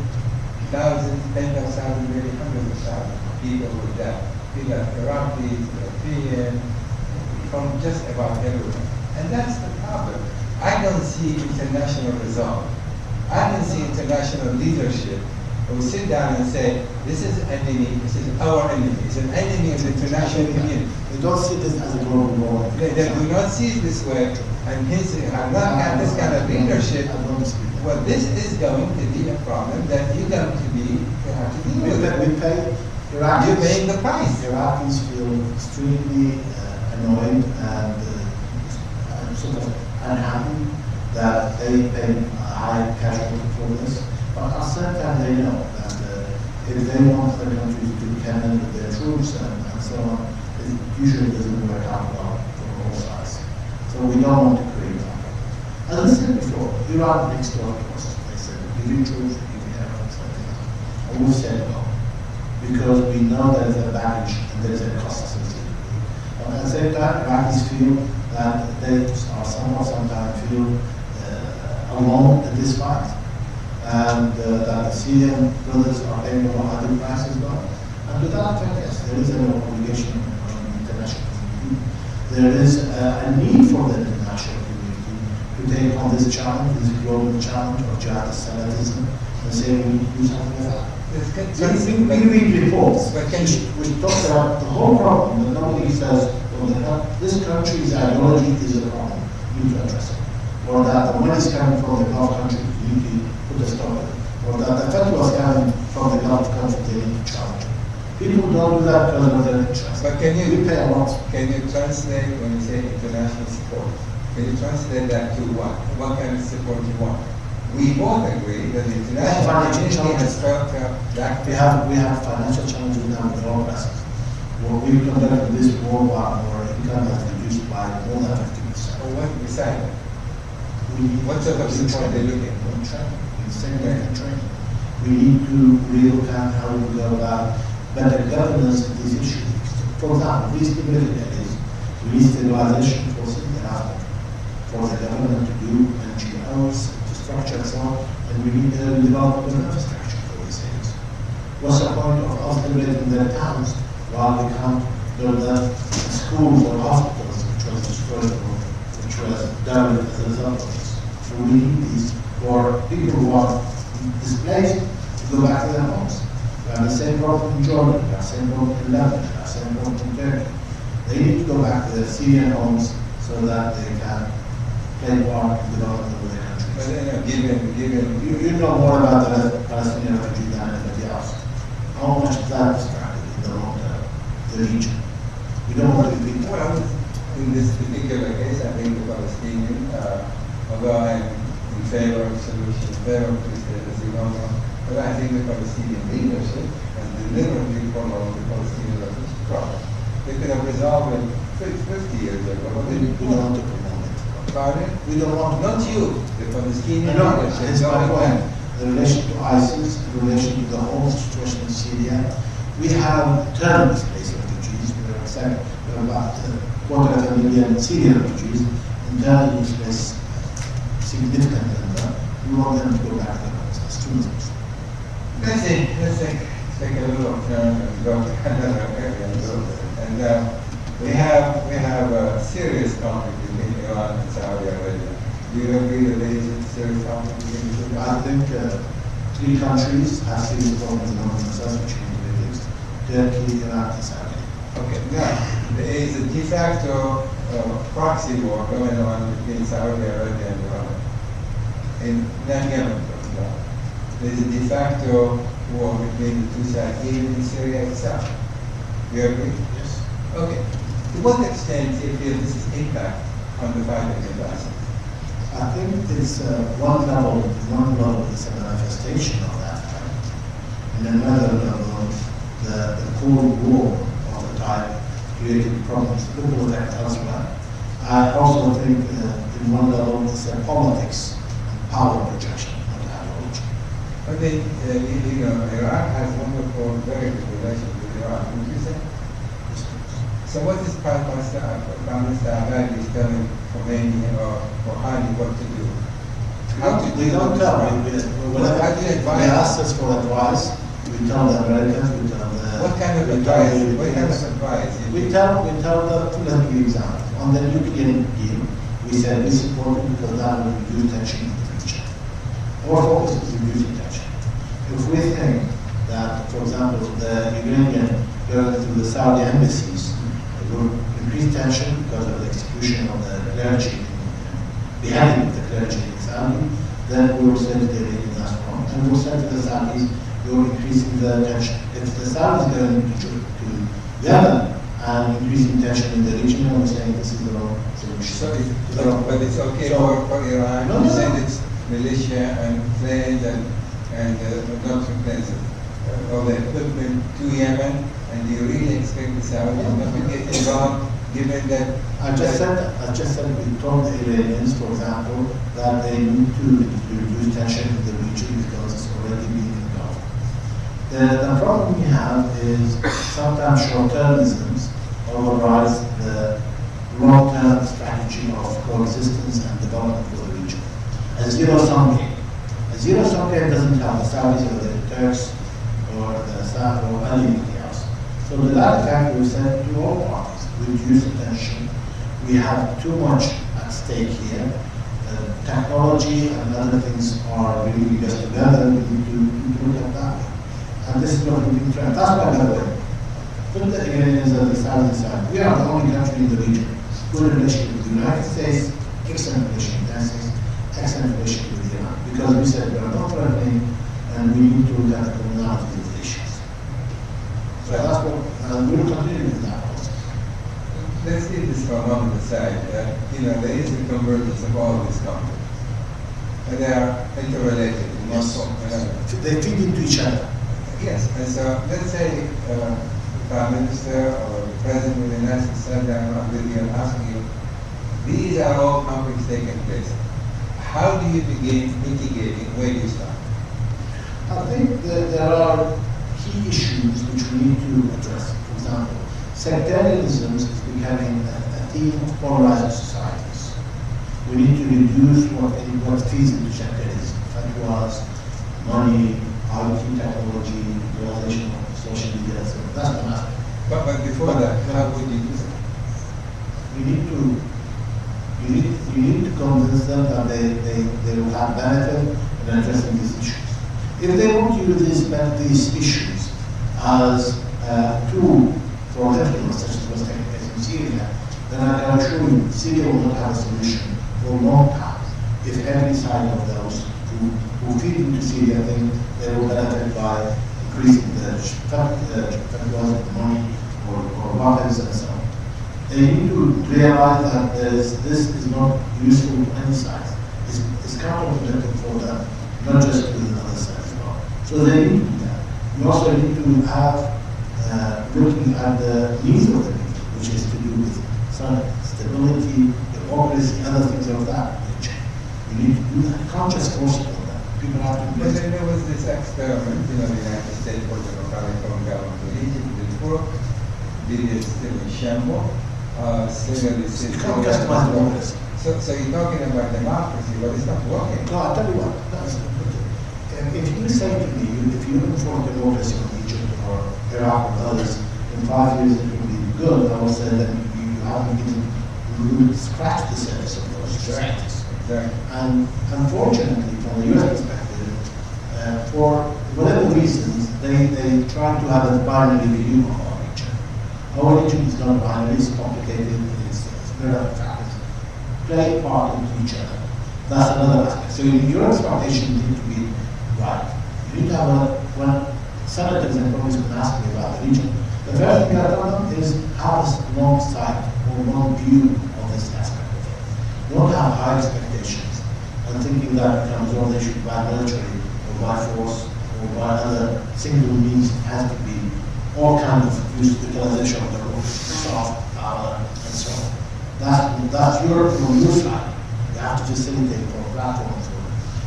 thousands, tens of thousands, maybe hundreds of thousands of people will die. Be that Iraqis, European, from just about everywhere. And that's the problem. I don't see international resolve. I don't see international leadership who sit down and say, this is an enemy, this is our enemy, it's an enemy of the international community. They don't see this as a global war. They do not see it this way, and hence have not had this kind of leadership. Well, this is going to be a problem that you're going to have to deal with. We pay Iraqis. You're paying the price. Iraqis feel extremely annoyed and sort of unhappy that they pay a high casualty for this. But at the same time, they know that if they want the country to depend on their troops and so on, usually doesn't work out well for all sides. So we don't want to create that. As I said before, Iran next door to us. They said, do you truth, you have something else. And we said no, because we know there is a baggage and there is a cost associated with it. But at the same time, Iraqis feel that they are sometimes feel alone in this fight. And that the Syrian brothers are paying a higher price as well. And to that effect, yes, there is an obligation on the international community. There is a need for the international community to take on this challenge, this global challenge of jihad Salatism, and say we need to do something with that. So we read reports which talk about the whole problem, but nobody says, well, this country's ideology is a problem, you need to address it. Or that the money is coming from the Gulf country, you need to put a stop to it. Or that the fatwa is coming from the Gulf country, they need to challenge it. People don't do that because of their interest. But can you pay a lot? Can you translate when you say international support? Can you translate that to what? What kind of support you want? We both agree that the international community has felt that we have financial challenges now with all classes. Well, we conducted this war while our income has reduced by more than 50%. Or what beside that? What sort of support they looking for? Training. We need to relook at how we go about better governance of these issues. For example, these communities, we need stabilization forces in Africa for the government to do NGOs, to structure and so on, and we need to develop an infrastructure for these things. What's the point of us liberating their towns while we can't build up schools or hospitals, which was destroyed or which was done as a result of this? So we need these for people who are displaced to go back to their homes. We have the same problem in Jordan, we have the same problem in Lebanon, we have the same problem in Turkey. They need to go back to their Syrian homes so that they can play part in the development of their countries. But you know more about the Palestinian refugee than anybody else. How much is that distracted in the long term, the region? We don't want to repeat that. Well, in this particular case, I think the Palestinian, although I'm in favor of solution, in favor of peace, as you don't know, but I think the Palestinian leadership and deliberately followed the Palestinian refugee problem. They could have resolved it 50 years ago. But We don't want to promote it. Pardon? We don't want to. Not you, the Palestinian No, leadership. it's my point. The relation to ISIS, the relation to the whole situation in Syria. We have internally displaced refugees. We have about 250,000 Syrian refugees, internally displaced significant number. We want them to go back to their homes as soon as possible. Let's take a little turn and go to another area. And we have a serious conflict between Iran and Saudi Arabia. Do you agree that there is a serious conflict between the two countries? I think 3 countries have serious problems among themselves, which need to be fixed: Turkey, Iraq, and Saudi. Okay, now there is a de facto proxy war going on between Saudi Arabia and Iran. Not Yemen, for example. There is a de facto war between the two sides, even in Syria itself. Do you agree? Yes. Okay. To what extent do you feel this is impact on the fight against ISIS? I think it's one level is a manifestation of that fact. And another level, the Cold War of the time created problems, local effect elsewhere. I also think in one level it's a politics and power projection of the ideology. But then, Iraq has wonderful, very good relations with Iran, would you say? So what is Prime Minister Abadi telling Khomeini or Rouhani what to do? We don't tell. How do you advise? They ask us for advice. We tell the Americans, we tell the... What kind of advice? What kind of advice? We tell them, let me give example. On the nuclear deal, we said we support it because that will reduce tension in the future. Our focus is reducing tension. If we think that, for example, the Iranian going to the Saudi embassies will increase tension because of the execution of the clergy, beheading of the clergy in Saudi, then we will say to the Iranians that's wrong, and we will say to the Saudis, you're increasing the tension. If the Saudis going to Yemen and increasing tension in the region, we're saying this is the wrong solution. But it's okay for Iran to send its militia and planes and military planes. of the equipment to Yemen, and do you really expect the Saudis not to get involved, given that? I just said we told the Iranians, for example, that they need to reduce tension in the region because it's already being engulfed. The problem we have is sometimes short-termisms overrides the long-term strategy of coexistence and development for the region. A zero-sum game. A zero-sum game doesn't have the Saudis or the Turks or the South or anything else. So to that effect, we said to all parties, reduce the tension. We have too much at stake here. Technology and other things are really just together. We need to look at that. And this is what we've been trying. That's why, by the way, put the Iranians and the Saudi side. We are the only country in the region. Good relationship with the United States, excellent relationship with the United States, excellent relationship with Iran. Because we said we are not threatening and we need to look at the commonality of the issues. So that's what, and we will continue with that process. Let's leave this for a moment aside. There is a convergence of all these conflicts. And they are interrelated in one form or another. They feed into each other. Yes, and so let's say the Prime Minister or the President of the United States sat down with you and asking you, these are all conflicts taking place. How do you begin mitigating? Where do you start? I think that there are key issues which we need to address. For example, sectarianism is becoming a theme of polarizing societies. We need to reduce what feeds into sectarianism. Fatwas, money, IT technology, utilization of social media, so that's one aspect. But before that, how would you do that? You need to convince them that they will have benefit in addressing these issues. If they want to use these issues as a tool for influence, such as was taking place in Syria, then I can assure you Syria will not have a solution for a long time if every side of those who feed into Syria think they will benefit by increasing the money or weapons and so on. They need to realize that this is not useful to any side. It's counterproductive for them, not just to the other side as well. So they need to do that. We also need to have looking at the needs of the people, which is to do with stability, democracy, other things of that nature. We need to do that. You can't just force it on them. People have to. But there was this experiment, the United States was a from government to Egypt, did it work? Did it still in shambles? You can't customize democracy. So you're talking about democracy, but it's not working. No, I'll tell you what. If you say to me, if you look for democracy in Egypt or Iraq or others, in 5 years it will be good, I will say that you haven't even scratched the surface of those strategies. Exactly. And unfortunately, from the US perspective, for whatever reasons, they try to have a binary view of our region. Our region is not binary, it's complicated, it's made up of factors, play a part into each other. That's another aspect. So your expectations need to be right. You need to have when senators and congressmen ask me about the region, the first thing I tell them is have a long sight or long view of this aspect of it. Don't have high expectations and thinking that becomes all issued by military or by force or by other single means. It has to be all kinds of utilization of the soft power and so on. That's your side. You have to facilitate for platforms for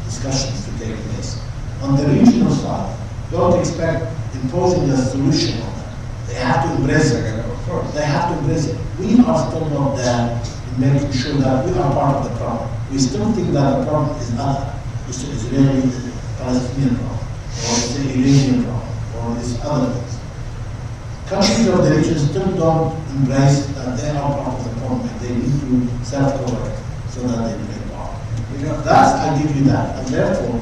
discussions to take place. On the regional side, don't expect imposing a solution on them. They have to embrace it. Of course. They have to embrace it. We are still not there in making sure that we are part of the problem. We still think that the problem is other. It's the Israeli-Palestinian problem, or it's the Iranian problem, or it's other things. Countries of the region still don't embrace that they are part of the problem and they need to self-correct so that they play part. I give you that. And therefore,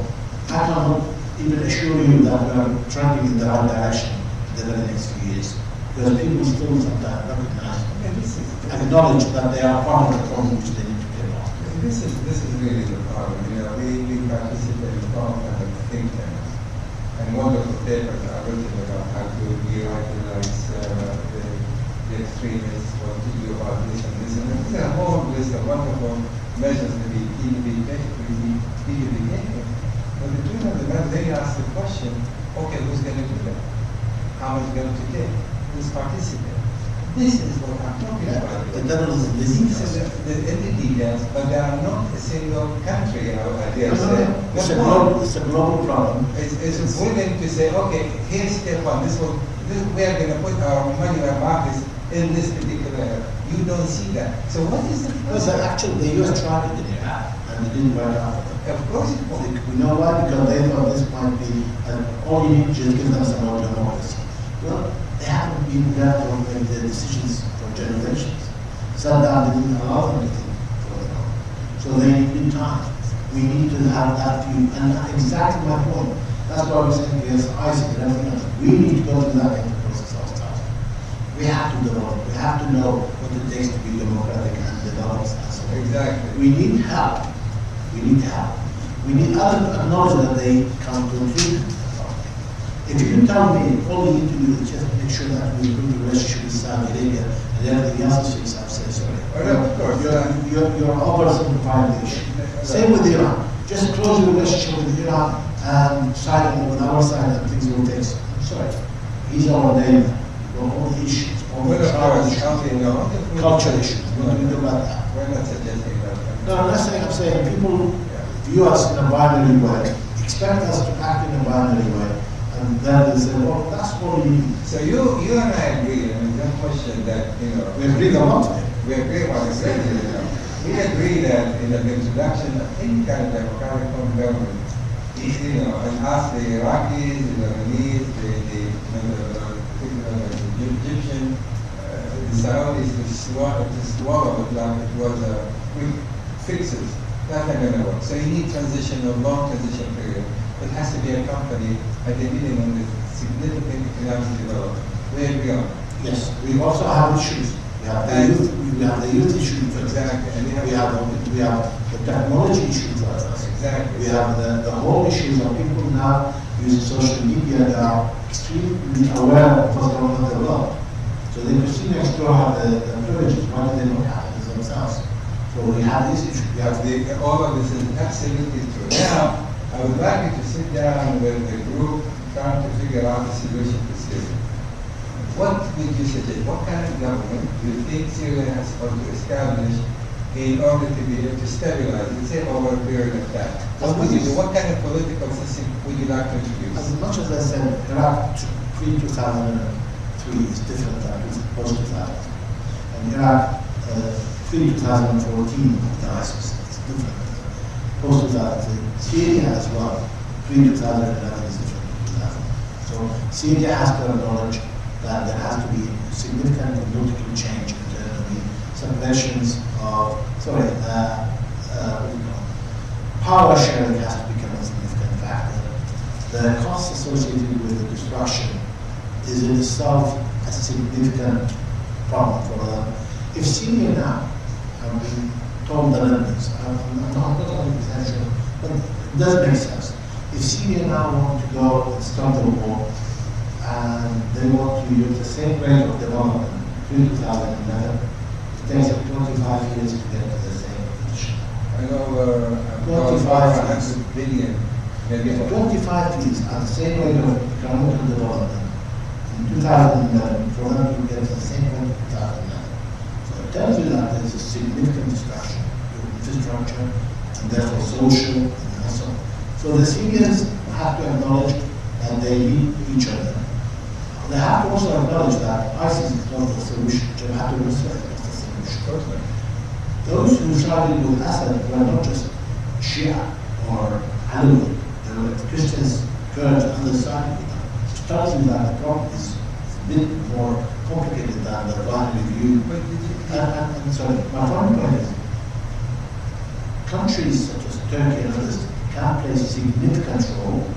I cannot even assure you that we are trending in the right direction in the very next few years. Because people still sometimes recognize, acknowledge that they are part of the problem which they need to play part. This is really the problem. We participate in all kinds of think tanks. And wonderful papers are written about how to de-radicalize the extremists, what to do about this and this. And there's a whole list of wonderful measures that people be taking. But the truth of the matter, then you ask the question, okay, who's going to do that? How much going to take? Who's participating? This is what I'm talking about. The devil is in the details. In the details, but they are not a single country, I dare say. It's a global problem. It's willing to say, okay, here's step one. We are going to put our money, our markets in this particular area. You don't see that. So what is the Because actually the US tried it in Iraq and it didn't work out for them. Of course it won't. We know why, because they thought this might be all you need to just give them some more democracy. Well, they haven't been there to make their decisions for generations. Saddam didn't allow them to think for them. So they need time. We need to have that view. And exactly my point. That's why we're saying against ISIS and everything else. We need to go through that process ourselves. We have to develop. We have to know what it takes to be democratic and develop. Exactly. We need help. We need help. We need others to acknowledge that they come to a treatment. If you tell me all we need to do is just make sure that we improve the relationship with Saudi Arabia and everything else is fixed, I'm saying sorry. Of course. You're oversimplifying the issue. Same with Iran. Just close the relationship with Iran and side on with our side and things will fix. I'm sorry. He's our neighbor. All the issues. All the culture issues. What do we do about that? We're not suggesting that. No, I'm not saying, I'm saying people view us in a binary way, expect us to act in a binary way, and then they say, well, that's what we need. So you and I agree, and there's no question that, We agree on one thing. we agree on we agree that in the introduction of any kind of democratic form of government, and ask the Iraqis, the Lebanese, the Egyptian, the Saudis to swallow it like it was quick fixes. That's not going to work. So you need transition, a long transition period. It has to be accompanied at the minimum with significant economic development. We agree on that. Yes, we also have issues. We have the youth. We have the youth issue. Exactly. And We have the technology issue for us. Exactly. We have the whole issues of people now using social media that are extremely aware of what's going on in the world. So they can see next door have the privileges. Why do they not have it themselves? So we have this issue. We have all of this is absolutely true. Now, I would like you to sit down with the group trying to figure out the solution to Syria. What would you suggest? What kind of government do you think Syria has to establish in order to be able to stabilize, let's say, over a period of time? What would you do? What kind of political system would you like to introduce? As much as I said, Iraq pre-2003 is different than post-2000. And Iraq pre-2014 with ISIS is different. Post-2003, Syria as well, pre-2011 is different than 2000. So Syria has to acknowledge that there has to be significant political change in terms of the subversions of, power sharing has to become a significant factor. The cost associated with the destruction is in itself a significant problem for them. If Syria now, I've been told the limits, I'm not 100% sure, but it does make sense. If Syria now want to go and start the war, and they want to use the same rate of development pre-2011, it takes 25 years to get to the same position. I know 25 billion. Maybe 25 years at the same rate of economic development in 2011 for them to get to the same rate of 2011. So it tells you that there's a significant destruction of infrastructure and therefore social and also. So the Syrians have to acknowledge that they need each other. They have to also acknowledge that ISIS is not the solution. They have to respect it's the solution. Those who sided with Assad were not just Shia or Alawi. There were Christians, Kurds, and other sided with them. It tells you that the problem is a bit more complicated than the binary view. And sorry, my final point is, countries such as Turkey and others can play a significant role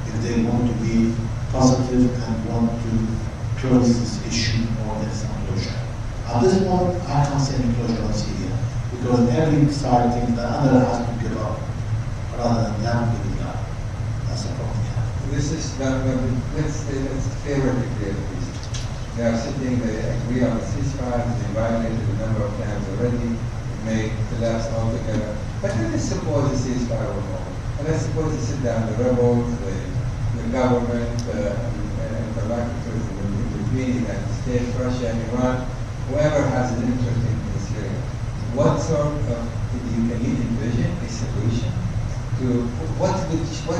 if they want to be positive and want to close this issue or get some closure. At this point, I can't see any closure on Syria because every side thinks the other has to give up rather than them giving up. That's a problem. This is let's theoretically at least. They are sitting, they agree on the ceasefire, they violated a number of times already, it may collapse altogether. But let us suppose the ceasefire will hold. And I suppose you sit down the rebels, the government, and interlocutors in between the United States, Russia, and Iran, whoever has an interest in Syria. What sort of, can you envision a solution to what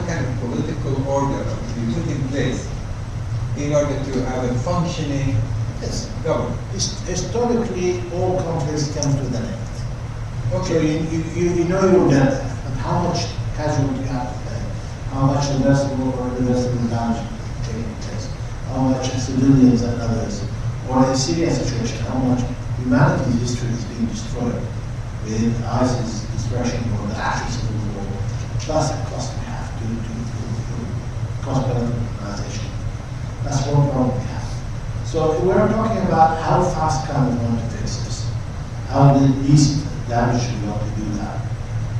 kind of political order to be put in place in order to have a functioning government? Historically, all conflicts come to an end. Okay. So you know you'll get there, but how much casualty you have to pay, how much irreversible or irreversible damage taking place, how much civilians and others, or in a Syrian situation, how much humanity's history is being destroyed with ISIS destruction or the actual civil war, plus the cost we have to cost-benefit organization. That's one problem we have. So we're talking about how fast can we want to fix this, how the least damage we want to do that.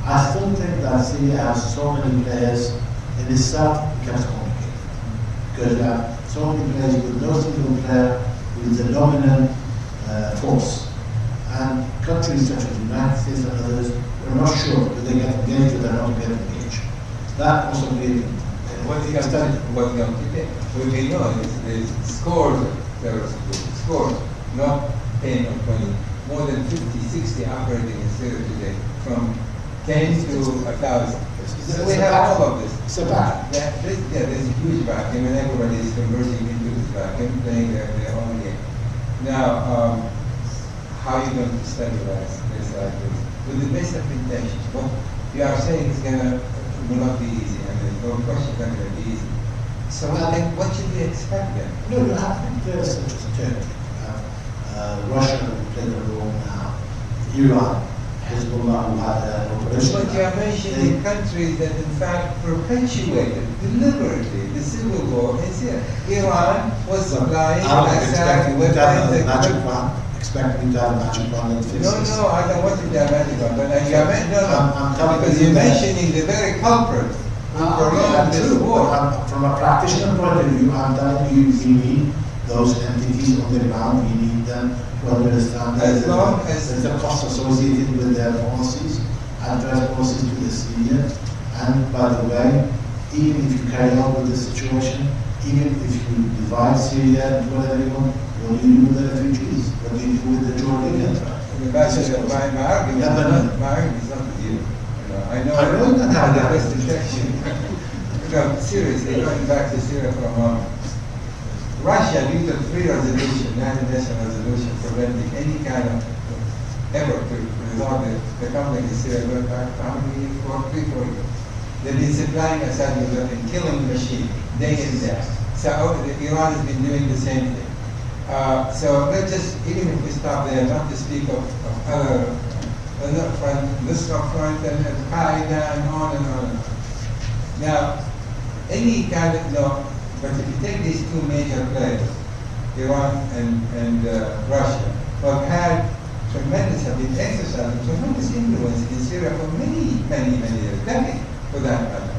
I still think that Syria has so many players in itself becomes complicated. Because you have so many players with no single player with the dominant force. And countries such as the United States and others, we're not sure whether they get engaged or they're not get engaged. That also created What we know is there's scores of terrorist groups, scores, not 10 or 20, more than 50, 60 operating in Syria today, from 10 to 1,000. So we have all of this. It's a vacuum. There's a huge vacuum, and everybody is converging into this vacuum, playing their own game. Now, how are you going to stabilize this like this? With the best of intentions, what you are saying is will not be easy, and there's no question that it will be easy. So then what should we expect then? No, you have players such as Turkey, Russia who played a role now, Iran, Hezbollah who had an operation. But you are mentioning countries that in fact perpetuated deliberately the civil war in Syria. Iran was supplying Assad with expecting to have a magic wand and fix this. No, I don't want you to have magic wand, but because you're mentioning the very culprit who prolonged this war. From a practitioner point of view, I'm telling you, we need those entities on the ground. We need them to understand that there's a cost associated with their policies, address policies to the Syrians. And by the way, even if you carry on with the situation, even if you divide Syria into whatever you want, what do you do with the refugees? What do you do with the Jordanians? My argument is not with you. I know that have the best intention. Seriously, going back to Syria for a moment. Russia vetoed 3 resolutions, United Nations resolution, preventing any kind of effort to resolve the conflict in Syria going back to how many years? 4 years. They've been supplying Assad with a killing machine, day in day. So Iran has been doing the same thing. So let's just, even if we stop there, not to speak of other front, Nusra Front and Al-Qaeda and on and on and on. Now, any kind of, but if you take these 2 major players, Iran and Russia, who have had have been exercising tremendous influence in Syria for many years, decades for that matter.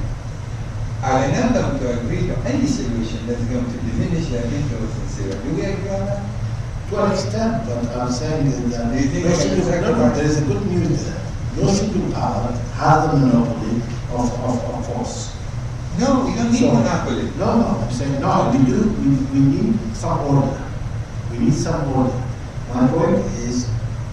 Are enough of them to agree to any solution that's going to diminish their influence in Syria? Do we agree on that? To an extent, but I'm saying that there is a good news there. No single power has the monopoly of force. No, we don't need monopoly. No, I'm saying no, we do. We need some order. We need some order. My point is,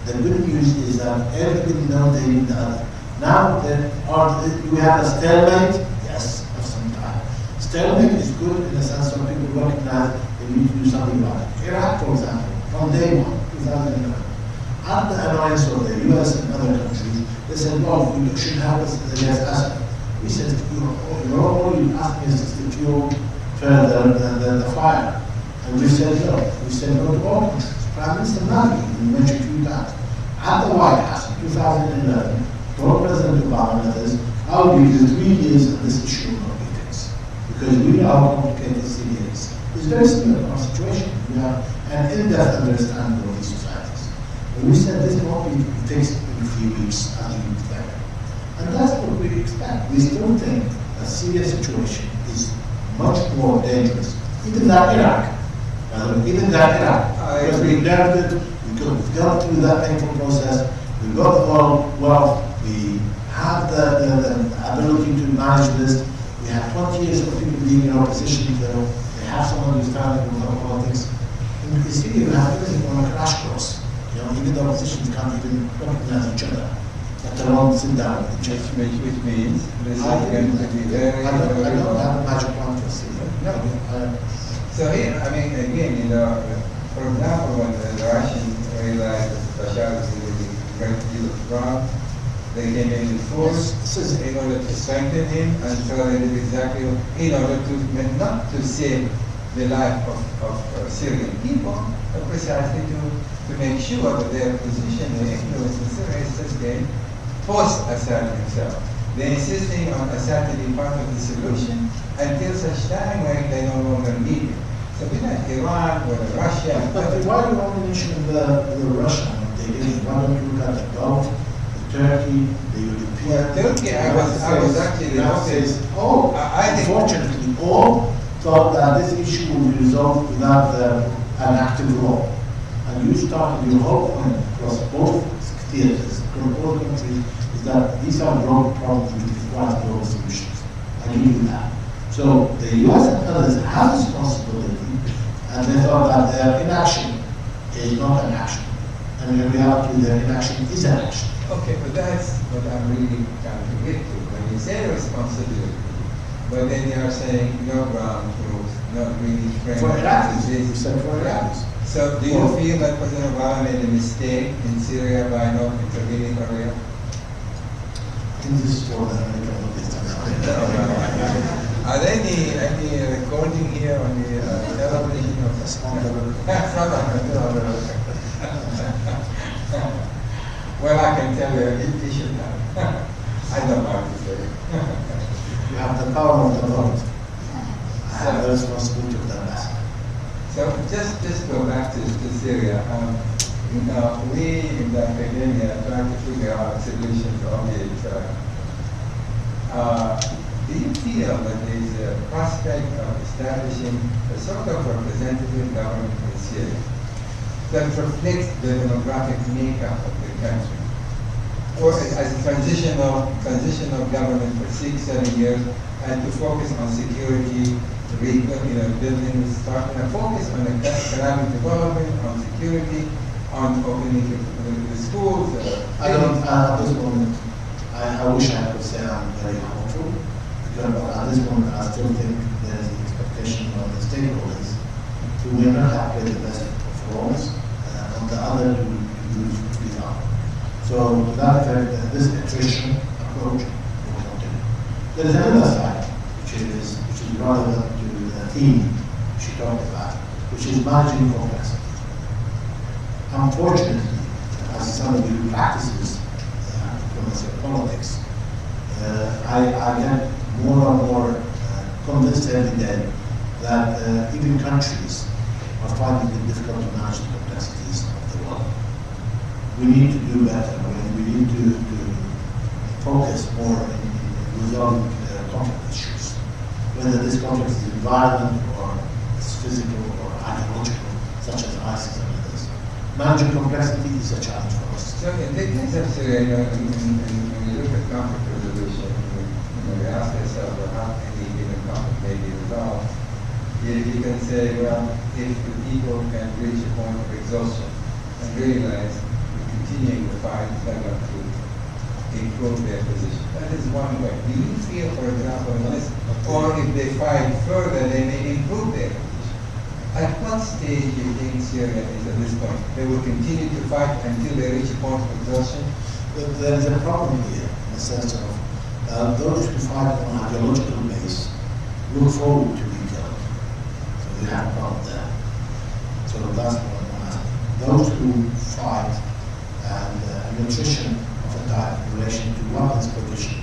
the good news is that everybody knows they need the other. Now, we have a stalemate, yes, of some time. Stalemate is good in the sense of people recognize they need to do something about it. Iraq, for example, from day 1, 2011, at the annoyance of the US and other countries, they said, well, you should help us against Assad. We said, you're only asking us to fuel further than the fire. And we said no. We said no to all countries. Prime Minister Mali, you mentioned a few times, at the White House in 2011, told President Obama and others, I'll give you 3 years and this issue will not be fixed. Because we know how complicated Syria is. It's very similar to our situation. We have an in-depth understanding of these societies. And we said this won't be fixed in a few weeks as you expect. And that's what we expect. We still think the Syria situation is much more dangerous, even than Iraq. Because we learned it, we've gone through that painful process, we've got the wealth, We have the ability to manage this. We have 20 years of people being in our position. They have someone who's standing with our politics. In Syria, we have everything on a crash course. You know, even the oppositions can't even recognize each other. Let alone sit down with each other. Which means this is going to be very, I don't very have a magic plan for Syria. No. So here, I mean, again, you know, for example, when the Russians realized that Bashar was doing a great deal of wrong, they came in force in order to strengthen him, and so they did exactly in order to not to save the life of Syrian people, but precisely to make sure that their position and influence in Syria is sustained post-Assad himself. They're insisting on Assad to be part of the solution until such time when they no longer need it. So we like Iran or Russia. But why do you only mention the Russia? Why don't you look at the Gulf, the Turkey, the European? Well, Turkey, I was actually unfortunately, all thought that this issue would be resolved without an active law. And you started your whole point across both theaters, across both countries, is that these are global problems which require global solutions. I give you that. So the US and others have responsibility, and they thought that their inaction is not an action. And in reality, their inaction is an action. Okay, but that's what I'm really trying to get to. When you say responsibility, but then you are saying no ground rules, not really framework. For Iraqis, you said for Iraqis. So do you feel that President Obama made a mistake in Syria by not intervening earlier? I think this is for the American Are there any recording here on the television? That's not the That's not on the television. Well, I can tell you, it should have. I don't know how to say it. You have the power of the vote. I have the responsibility of the ambassador. So just go back to Syria. You know, we in the academia try to figure out solutions to obviate. Do you feel that there is a prospect of establishing a sort of representative government in Syria that reflects the demographic makeup of the country? Or as a transitional government for 6-7 years, and to focus on security, building, focus on economic development, on security, on opening the schools. I don't, at this moment, I wish I could say I'm very hopeful, because at this moment I still think there is an expectation of the stakeholders who may not have played the best of roles, on the other to be up. So to that effect, this attrition approach will continue. There is another side, which is relevant to the theme she talked about, which is managing complexity. Unfortunately, as somebody who practices diplomacy or politics, I get more and more convinced every day that even countries are finding it difficult to manage the complexities of the world. We need to do better. We need to focus more in resolving conflict issues, whether this conflict is environment or it's physical or ideological, such as ISIS and others. Managing complexity is a challenge for us. So in the case of Syria, when you look at conflict resolution, we ask ourselves, well, how any given conflict may be resolved? You can say, well, if the people can reach a point of exhaustion and realize continuing the fight is not going to improve their position. That is one way. Do you feel, for example, in this, or if they fight further, they may improve their position? At what stage do you think Syria is at this point? They will continue to fight until they reach a point of exhaustion? But there is a problem here, in the sense of those who fight on an ideological base look forward to being killed. So we have a problem there. So that's what I want to ask. Those who fight and nutrition of a type in relation to weapons provision,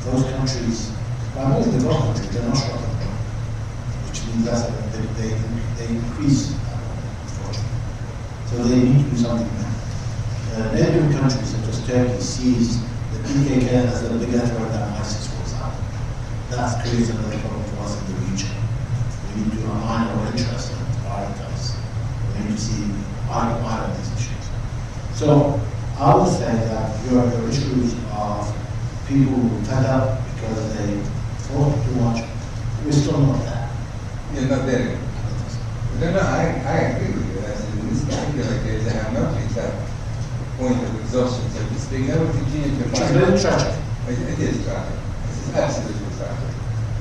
those countries, primarily the Gulf countries, they're not short of them, which means that they increase unfortunately. So they need to do something there. Neighboring countries such as Turkey sees the PKK as a bigger threat than ISIS, for example. That creates another problem for us in the region. We need to align our interests and prioritize. We need to see eye to eye on these issues. So I would say that your issues of people who fed up because they fought too much, we're still not there. You're not there. No, I agree with you. As in this particular case, I have not reached that point of exhaustion, so to speak. I will continue to Which is fight. very tragic. It is tragic. It is absolutely tragic.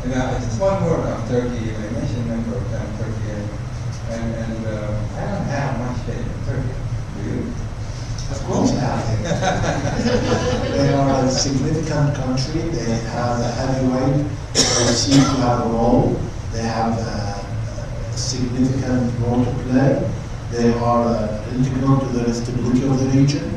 And just one more on Turkey. I mentioned a number of times Turkey, and I don't have much faith in Turkey. Do you? Of course, I have. They are a significant country. They have a heavyweight. They seem to have a role. They have a significant role to play. They are integral to the stability of the region.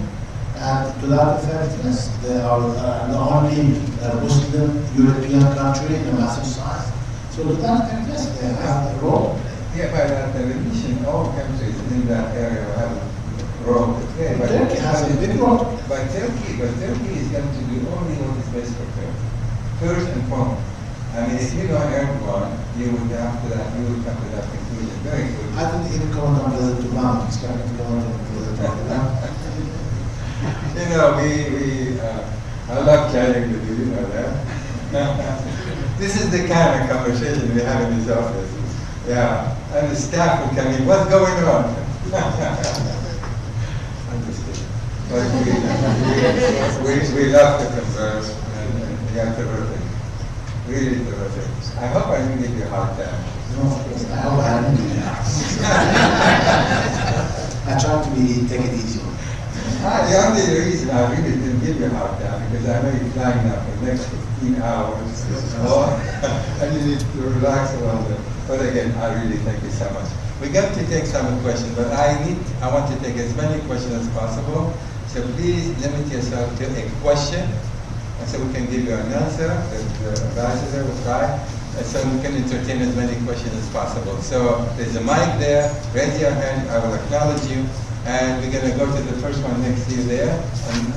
And to that effect, yes, they are the only Muslim European country in a massive size. So to that effect, yes, they have a role to play. Yeah, by that definition, all countries in that area have a role to play. But Turkey has a big role to play. But Turkey is going to do only what is best for Turkey. First and foremost. I mean, if you know Erdogan, you would after that, you would come to that conclusion very quickly. I think even coming on visit to Obama, expecting to go on visit to Obama. You know, I love chatting with you, you know that. This is the kind of conversation we have in this office. Yeah, and the staff will come in, what's going on? Understood. But we love to converse, and you are terrific. Really terrific. I hope I didn't give you a hard time. No, of course, I hope I didn't do that. I try to take it easy. The only reason I really didn't give you a hard time because I know you're flying now for the next 15 hours and you need to relax a little bit. But again, I really thank you so much. We're going to take some questions, but I want to take as many questions as possible. So please limit yourself to a question, and so we can give you an answer. The ambassador will try, and so we can entertain as many questions as possible. So there's a mic there. Raise your hand. I will acknowledge you. And we're going to go to the first one next to you there. And,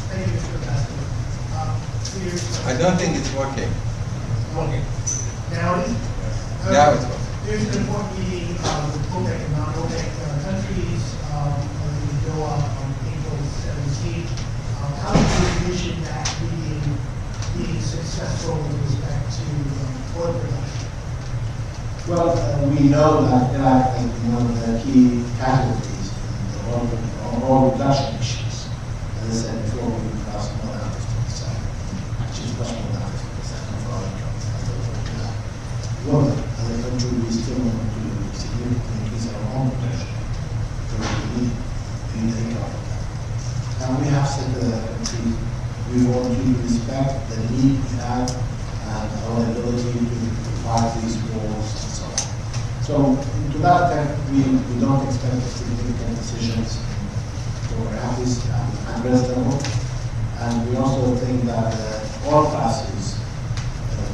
Thank you, Mr. Ambassador. I don't think it's working. Okay. Now it is? Now it's working. There's an important meeting with OPEC and non-OPEC countries in Doha on April 17th. How do you envision that meeting being successful with respect to oil production? Well, we know that Iraq is one of the key casualties in the oil production issues. As I said before, we crossed more than 50%, actually much more than 50% of our income as a result. However, as a country, we still want to significantly increase our own production. So we need income for that. And we have said to the country, we want to respect the need we have and our ability to fight these wars and so on. So to that effect, we don't expect significant decisions for Iraqis at West level. And we also think that oil prices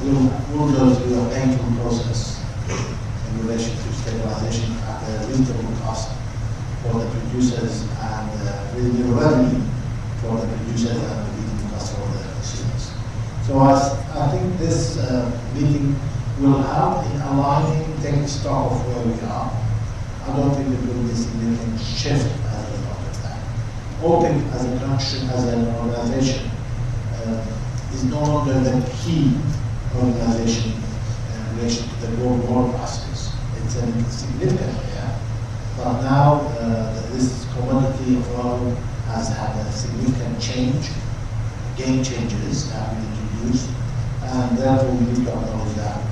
will go through a painful process in relation to stabilization at a reasonable cost for the producers and reasonable revenue for the producers and the reasonable cost for the consumers. So I think this meeting will help in aligning, taking stock of where we are. I don't think there will be a significant shift as a result of that. OPEC as a country, as an organization, is no longer the key organization in relation to the global oil prices. It's a significant area, but now this commodity of oil has had a significant change. Game changes have been introduced, and therefore we need to acknowledge that.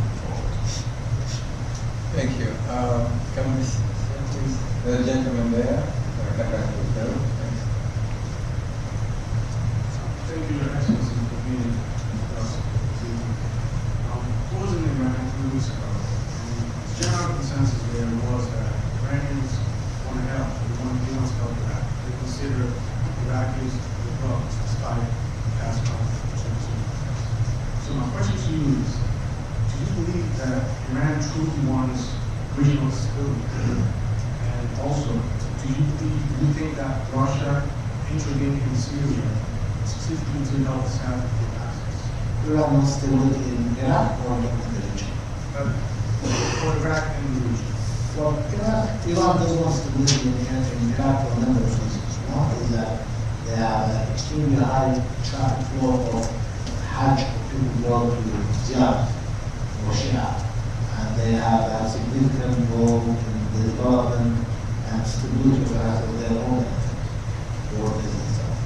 thank you. Can we please, the gentleman there? Thank you, Your Excellency, for being with us this evening. I was in Iran 3 weeks ago, and the general consensus there was that Iranians want to help. They want to help Iraq. They consider Iraqis the thugs, despite past conflicts. So my question to you is, do you believe that Iran truly wants regional stability? And also, do you think that Russia intervened in Syria specifically to help South Damascus? Iran wants stability in Iraq or in the region? For Iraq and the region. Well, Iran doesn't want stability in Iraq for a number of reasons. One is that they have an extremely high traffic flow of Hajj people go to Ziyarah or Shia, and they have a significant role in the development and stability of their own borders and stuff.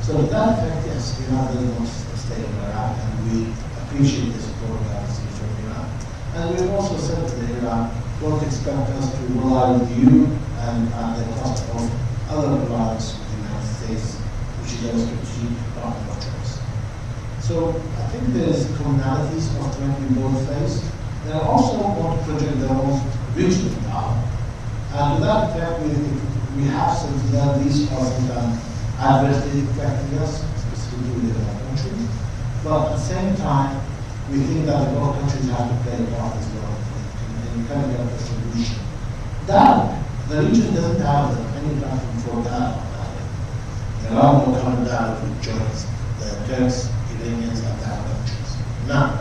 So to that effect, yes, Iran doesn't want to stay in Iraq, and we appreciate the support we have received from Iran. And we've also said to Iran, don't expect us to rely on you and at the cost of other allies with the United States, which is our strategic partner of choice. So I think there's commonalities of threatening both ways. They also want to project their own regional power. And to that effect, we have said that these are sometimes adversely affecting us, specifically within our country. But at the same time, we think that the both countries have to play a part as well in coming up with a solution. Dialogue. The region doesn't have any platform for dialogue. There are no common dialogue with Germans, the Turks, Iranians, and the other countries. None.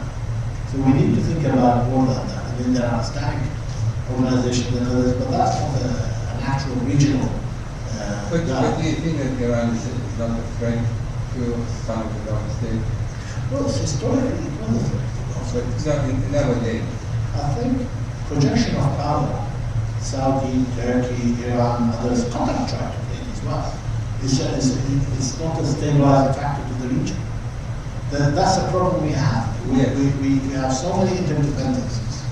So we need to think about more than that. I mean, there are static organizations and others, but that's not a natural regional But do you think that Iran is not a threat to some of the Gulf states? Well, historically, it was a threat. But nowadays. I think projection of power, Saudi, Turkey, Iran, others, contact try to play as well. It's not a stabilizing factor to the region. That's the problem we have. We have so many interdependencies.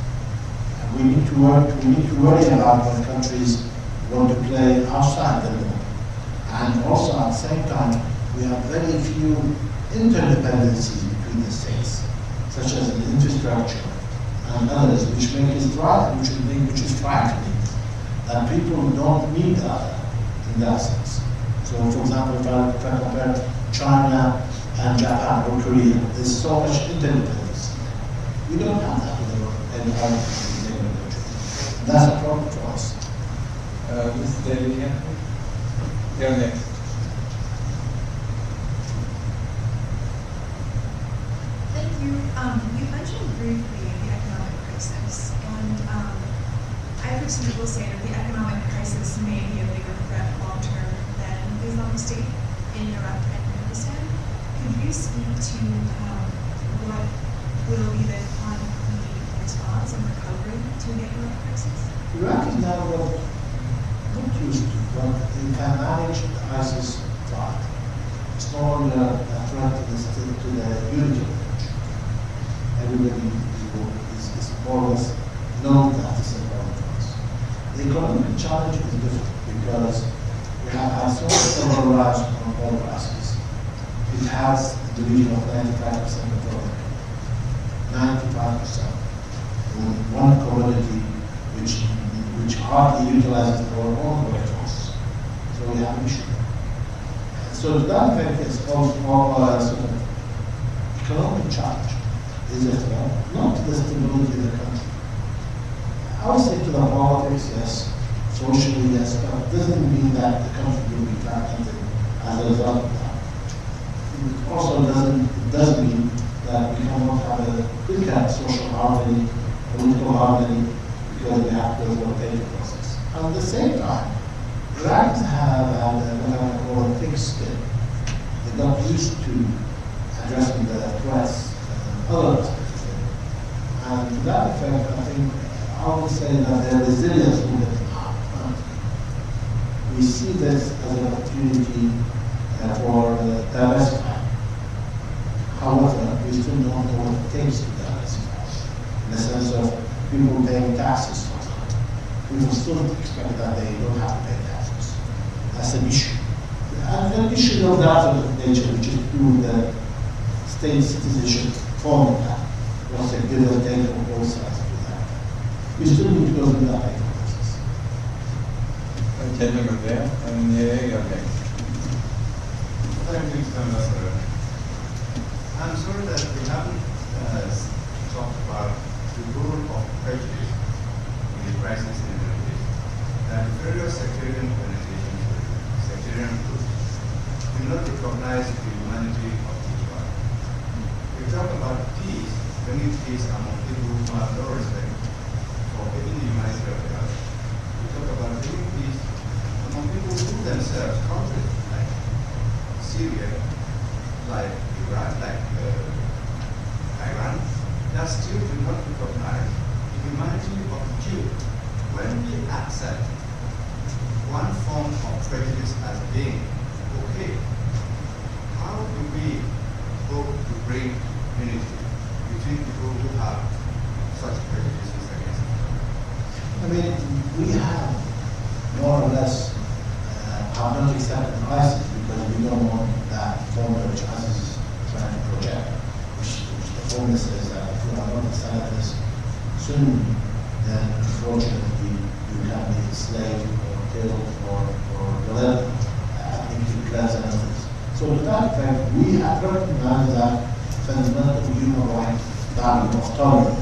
And we need to worry about when countries want to play outside the law. And also at the same time, we have very few interdependencies between the states, such as in infrastructure and others, which make it which is frightening, that people don't need other in that sense. So, for example, if I compare China and Japan or Korea, there's so much interdependence. We don't have that with any other neighboring country. And that's a problem for us. Mr. David here. You're next. Thank you. You mentioned briefly the economic crisis, and I personally will say that the economic crisis may be a bigger threat long-term than the Islamic State in Iraq and Kurdistan. Could you speak to what will be the response and recovery to the economic crisis? Iraq is now not used to, but they can manage the ISIS threat. It's no longer a threat to the unity of the country. Everybody is more or less known that this is a problem for us. The economic challenge is different because we have had so several rise on oil prices. It has the region of 95% of oil, 95%. One commodity which hardly utilizes our own workforce. So we have an issue. So that effect is also sort of economic challenge. Is it not to the stability of the country? I would say to the politics, yes, socially, yes, but it doesn't mean that the country will be fragmented as a result of that. It also does mean that we cannot have a quicker social harmony, political harmony, because we have to go through a painful process. And at the same time, Iraqis have had what I call a thick skin. They got used to addressing the threats and other aspects of it. And to that effect, I think I would say that their resilience will get up. We see this as an opportunity for diversifying. However, we still don't know what it takes to diversify. In the sense of people paying taxes, for example. People still expect that they don't have to pay taxes. That's an issue. And an issue of that sort of nature, which is through the state citizenship formula. Once a give and take on both sides to that. We still need to go through that process. Gentlemen there, and you're next. Thank you, Mr. I'm sorry that we haven't talked about the role of prejudice in the crisis in the Middle East. That various sectarian organizations, sectarian groups, do not recognize the humanity of each one. We talk about peace, bringing peace among people who have no respect for even the humanity of the other. countries like Syria, like Iraq, like Iran, that still do not recognize the humanity of the Jew. When we accept one form of prejudice as being okay, how do we hope to bring unity between people who have such prejudices against them? I mean, we have more or less have not accepted ISIS because we don't want that formula which ISIS is trying to project, which the formula says that if you are not a Salafist Sunni, then unfortunately you can be enslaved or killed or whatever, ethnically cleansed and others. So to that effect, we have recognized that fundamental human right value of tolerance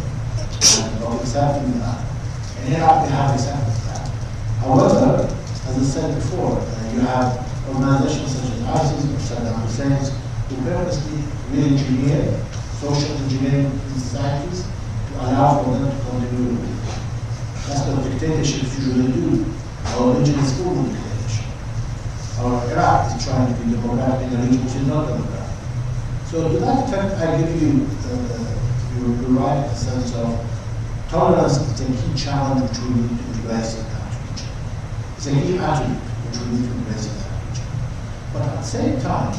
and of accepting that. And in Iraq we have accepted that. However, as I said before, you have organizations such as ISIS or Saddam Hussein's who purposely re-engineer social engineering in societies to allow for them to continue with it. That's what dictatorships usually do. Our region is full of dictatorship. Our Iraq is trying to be democratic in a region which is not democratic. So to that effect, I give you you're right in the sense of tolerance is a key challenge which we need to embrace in that region. It's a key attribute which we need to embrace in that region. But at the same time,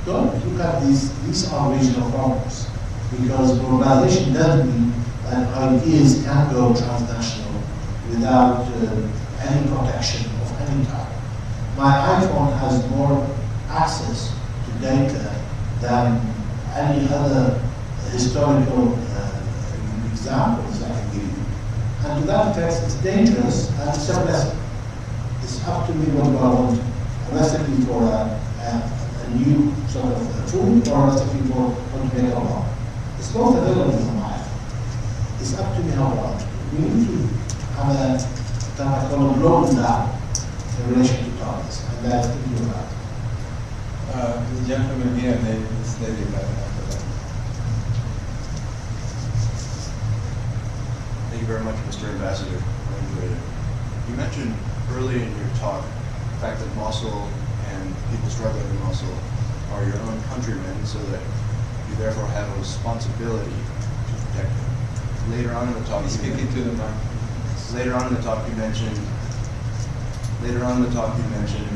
don't look at these are regional problems, because globalization doesn't mean that ideas can go transnational without any protection of any type. My iPhone has more access to data than any other historical examples I can give you. And to that effect, it's dangerous and it's a blessing. It's up to me what do I want, a recipe for a new sort of food or a recipe for what to make a lot. It's both available on my iPhone. It's up to me how I want to do. We need to have what I call a global dialogue in relation to topics, and that's the view about it. The gentleman here, and then this lady right after that. Thank you very much, Mr. Ambassador. You mentioned early in your talk the fact that Mosul and people struggling in Mosul are your own countrymen, so that you therefore have a responsibility to protect them. Later on in the talk, Later on in the talk, you mentioned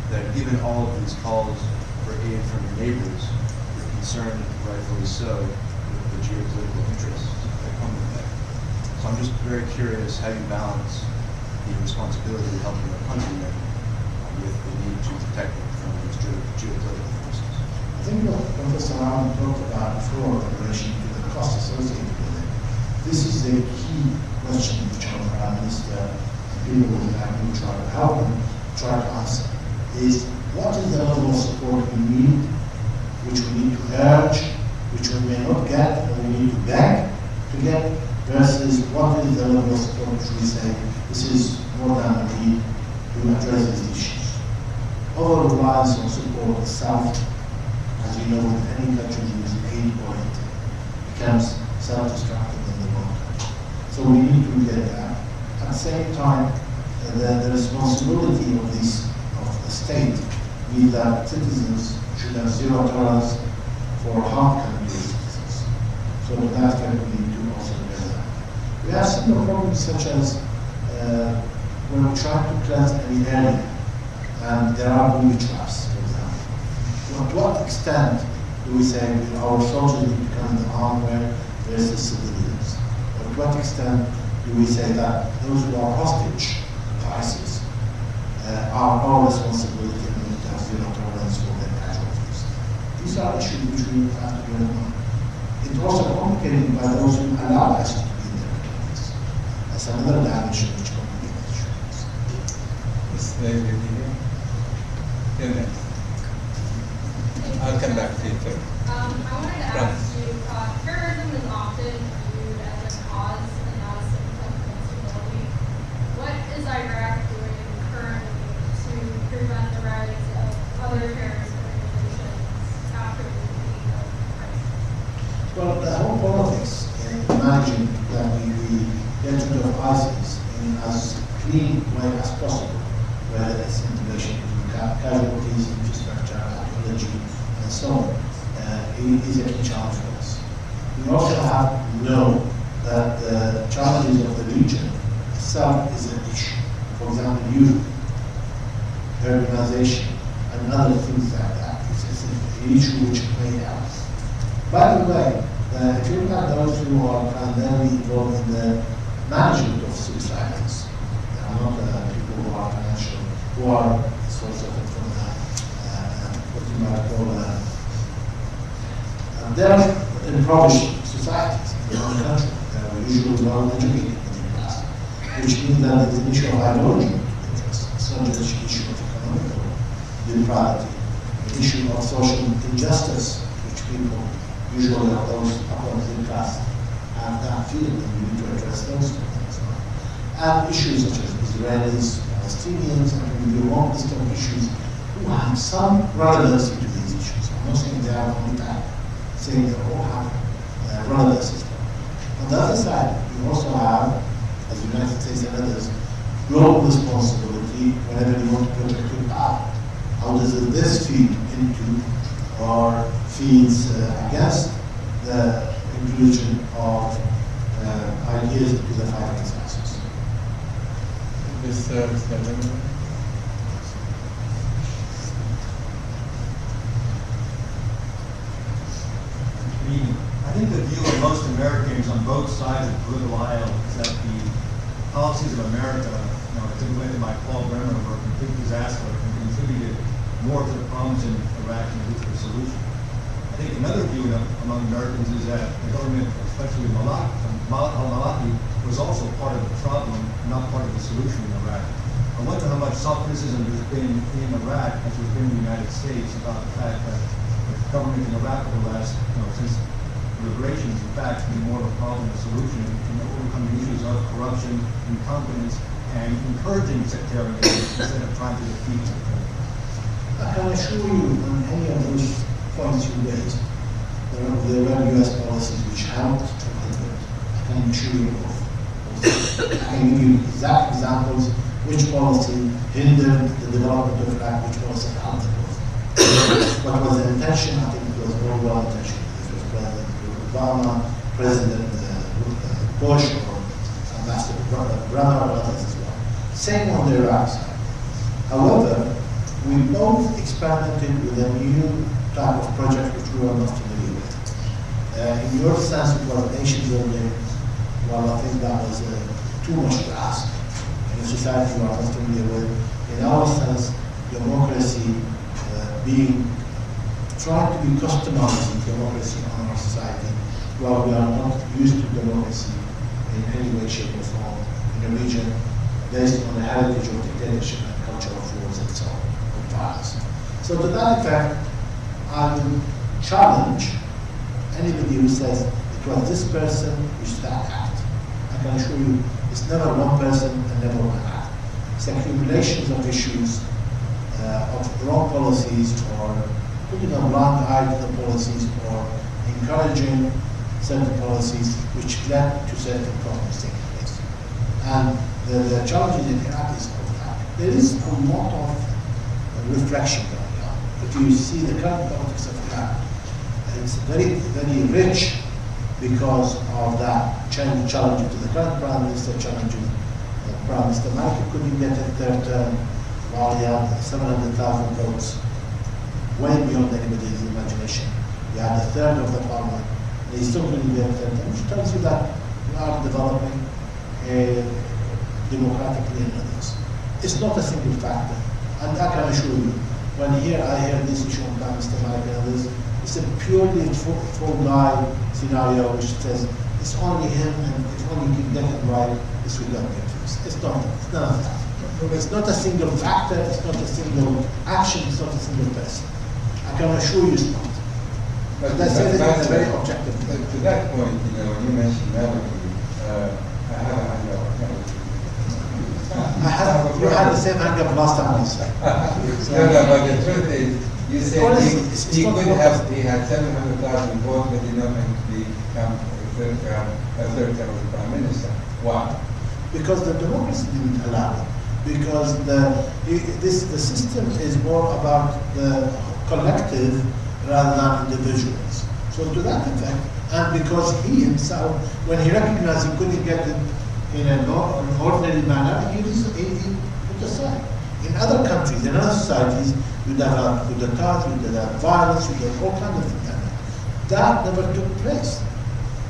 that given all of these calls for aid from your neighbors, you're concerned, rightfully so, with the geopolitical interests that come with that. So I'm just very curious how you balance the responsibility of helping your countrymen with the need to protect them from these geopolitical forces. I think what Professor Alon talked about before in relation to the cost associated with it, this is a key question which our Prime Minister and people who try to help him try to answer, is what is the level of support we need, which we need to urge, which we may not get, and we need to beg to get, versus what is the level of support which we say, this is more than we need to address these issues. Over-reliance on support itself, as you know, with any country using aid-oriented, becomes self-destructive in the long term. So we need to look at that. At the same time, the responsibility of the state means that citizens should have zero tolerance for harm coming to citizens. So that's going to need to also address that. We have similar problems such as when we try to cleanse any area, and there are booby traps, for example. To what extent do we say our soldiers need to come in the armed where versus civilians? Or to what extent do we say that those who are hostage to ISIS are our responsibility and we need to have zero tolerance for their casualties? These are issues which we have to bear in mind. It's also complicated by those who allow ISIS to be in their countries. That's another dimension which complicates issues. This lady here. Next. I'll come back to you too. I wanted to ask you, terrorism is often viewed as a cause and not a symptom of instability. What is Iraq doing currently to prevent the rise of other terrorist organizations after the beginning of the crisis? Well, the whole politics in managing that we get rid of ISIS in as clean way as possible whether it's integration into casualties, infrastructure, archaeology, and so on, is a key challenge for us. We also have to know that the challenges of the region itself is an issue. For example, youth, urbanization, and other things like that. It's an issue which may help. By the way, if you look at those who are primarily involved in the management of suicides, they are not people who are financial, who are sort of from what you might call they're impoverished societies in our country. They are usually well educated in the past, which means that there's an issue of ideology interest. It's not just an issue of economic depravity, an issue of social injustice, which people usually are those upper middle class have that feeling, and we need to address those two things. And issues such as Israelis, Palestinians, and we do long list of issues who have some relevancy to these issues. I'm not saying they are only bad, saying they all have relevancy. On the other side, we also have, as the United States and others, global responsibility whenever you want to protect your power. How does this feed into or feeds against the inclusion of ideas into the fight against ISIS? I think the view of most Americans on both sides of the political aisle is that the policies of America, implemented by Paul Bremer, were a complete disaster and contributed more to the problems in Iraq than to the solution. I think another view among Americans is that the government, especially al-Maliki, was also part of the problem, not part of the solution in Iraq. I wonder how much self-criticism there's been in Iraq as there's been in the United States about the fact that the government in Iraq over the last, since liberation, is in fact been more of a problem than a solution in overcoming issues of corruption, incompetence, and encouraging sectarianism instead of trying to defeat sectarianism. I can assure you on any of those points you raised, there were US policies which helped to convert. I can assure you of. I can give you exact examples which policy hindered the development of Iraq, which policy helped it. What was the intention? I think it was all well intentioned. It was President Obama, President Bush, or Ambassador Bremer, or others as well. Same on the Iraq side. However, we both experimented with a new type of project which we were not familiar with. In your sense, it was nation building. Well, I think that was too much to ask in a society you are not familiar with. In our sense, democracy trying to be customizing democracy on our society, while we are not used to democracy in any way, shape, or form in a region based on the heritage of dictatorship and culture of wars and so on, and violence. So to that effect, I would challenge anybody who says it was this person who should act. I can assure you, it's never one person and never one act. It's accumulations of issues, of wrong policies, or putting a blind eye to the policies, or encouraging certain policies which led to certain problems taking place. And the challenges in Iraq is of that. There is a lot of reflection going on. If you see the current politics of Iraq, it's very, very rich because of that challenge to the current Prime Minister, challenging Prime Minister Maliki couldn't get a third term while he had 700,000 votes, way beyond anybody's imagination. He had a third of the parliament, and he still couldn't get a third term, which tells you that we are developing democratically in others. It's not a single factor, and I can assure you, when I hear this issue on Prime Minister Maliki and others, it's a purely full guy scenario which says it's only him, and if only he can get it right, this will not get this. It's not. It's none of that. It's not a single factor. It's not a single action. It's not a single person. I can assure you it's not. But that's a very objective. But to that point, when you mentioned Maliki, I have a hang up. You had the same hang up last time I said. No, but the truth is, you said he had 700,000 votes, but did not become a third term of the Prime Minister. Why? Because the democracy didn't allow it. because the system is more about the collective rather than individuals. So to that effect, and because he himself, when he recognized he couldn't get it in an ordinary manner, he put aside. In other countries, in other societies, you have coup d'etat, you have violence, you have all kinds of things. That never took place.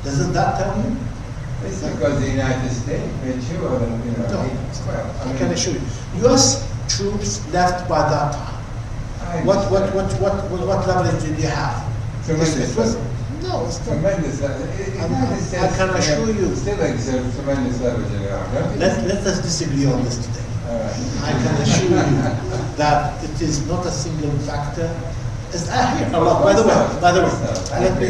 Doesn't that tell you? It's because the United States made sure that, you know, I can assure you. U.S. troops left by that time. What leverage did you have? Tremendous leverage. No, it's not. Tremendous leverage. I can assure you. Still exerts tremendous leverage in Iraq, don't you? Let us disagree on this today. All right. I can assure you that it is not a single factor. I hear a lot. By the way,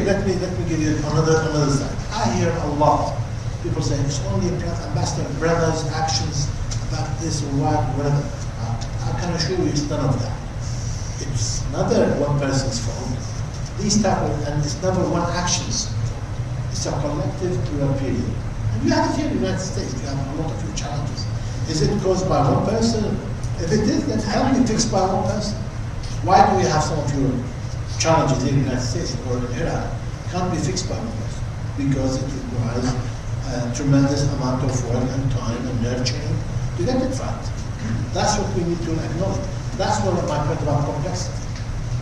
let me give you another side. I hear a lot. People saying it's only Ambassador Brella's actions about this or whatever. I can assure you it's none of that. It's never one person's fault. These type of, and it's never one action's fault. It's a collective period. And you have it here in the United States. You have a lot of your challenges. Is it caused by one person? If it is, then help me fixed by one person. Why do we have some of your challenges in the United States or in Iraq? Can't be fixed by one person because it requires a tremendous amount of work and time and nurturing to get it right. That's what we need to acknowledge. That's where my point about complexity.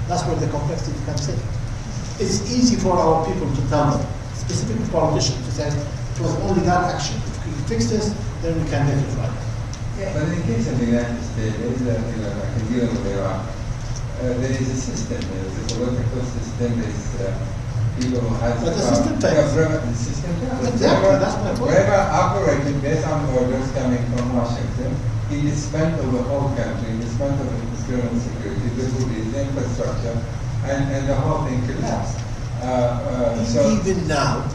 That's where the complexity comes in. It's easy for our people to tell them, specifically politicians, to say it was only that action. If we fix this, then we can get it right. Yeah, but in the case of the United States, there is a, you know, like in dealing with Iraq, there is a system. There's a political system. There's people who have But the system fails. The system fails. Exactly, that's my point. Wherever operated based on orders coming from Washington, he dismantled the whole country, dismantled the external security, the police, the infrastructure, and the whole thing collapsed. Even now,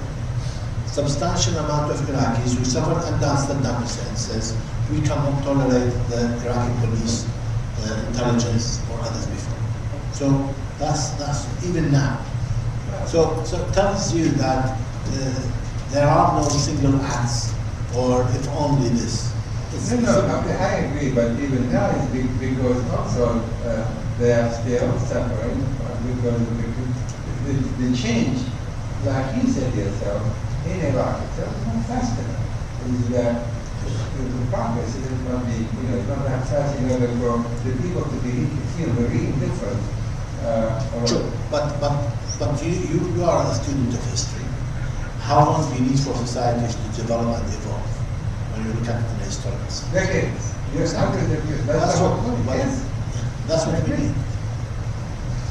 substantial amount of Iraqis who suffer and dance the Saddam says we cannot tolerate the Iraqi police, intelligence, or others before. So that's even now. So it tells you that there are no single acts, or if only this. I agree, but even now it's because also they are still suffering because of the change, like you said yourself, in Iraq itself is not fast enough. The progress is not it's not that fast in order for the people to feel very different. Sure, but you are a student of history. How long do you need for societies to develop and evolve when you look at it in a historical sense? Decades. Yes, that's what we need.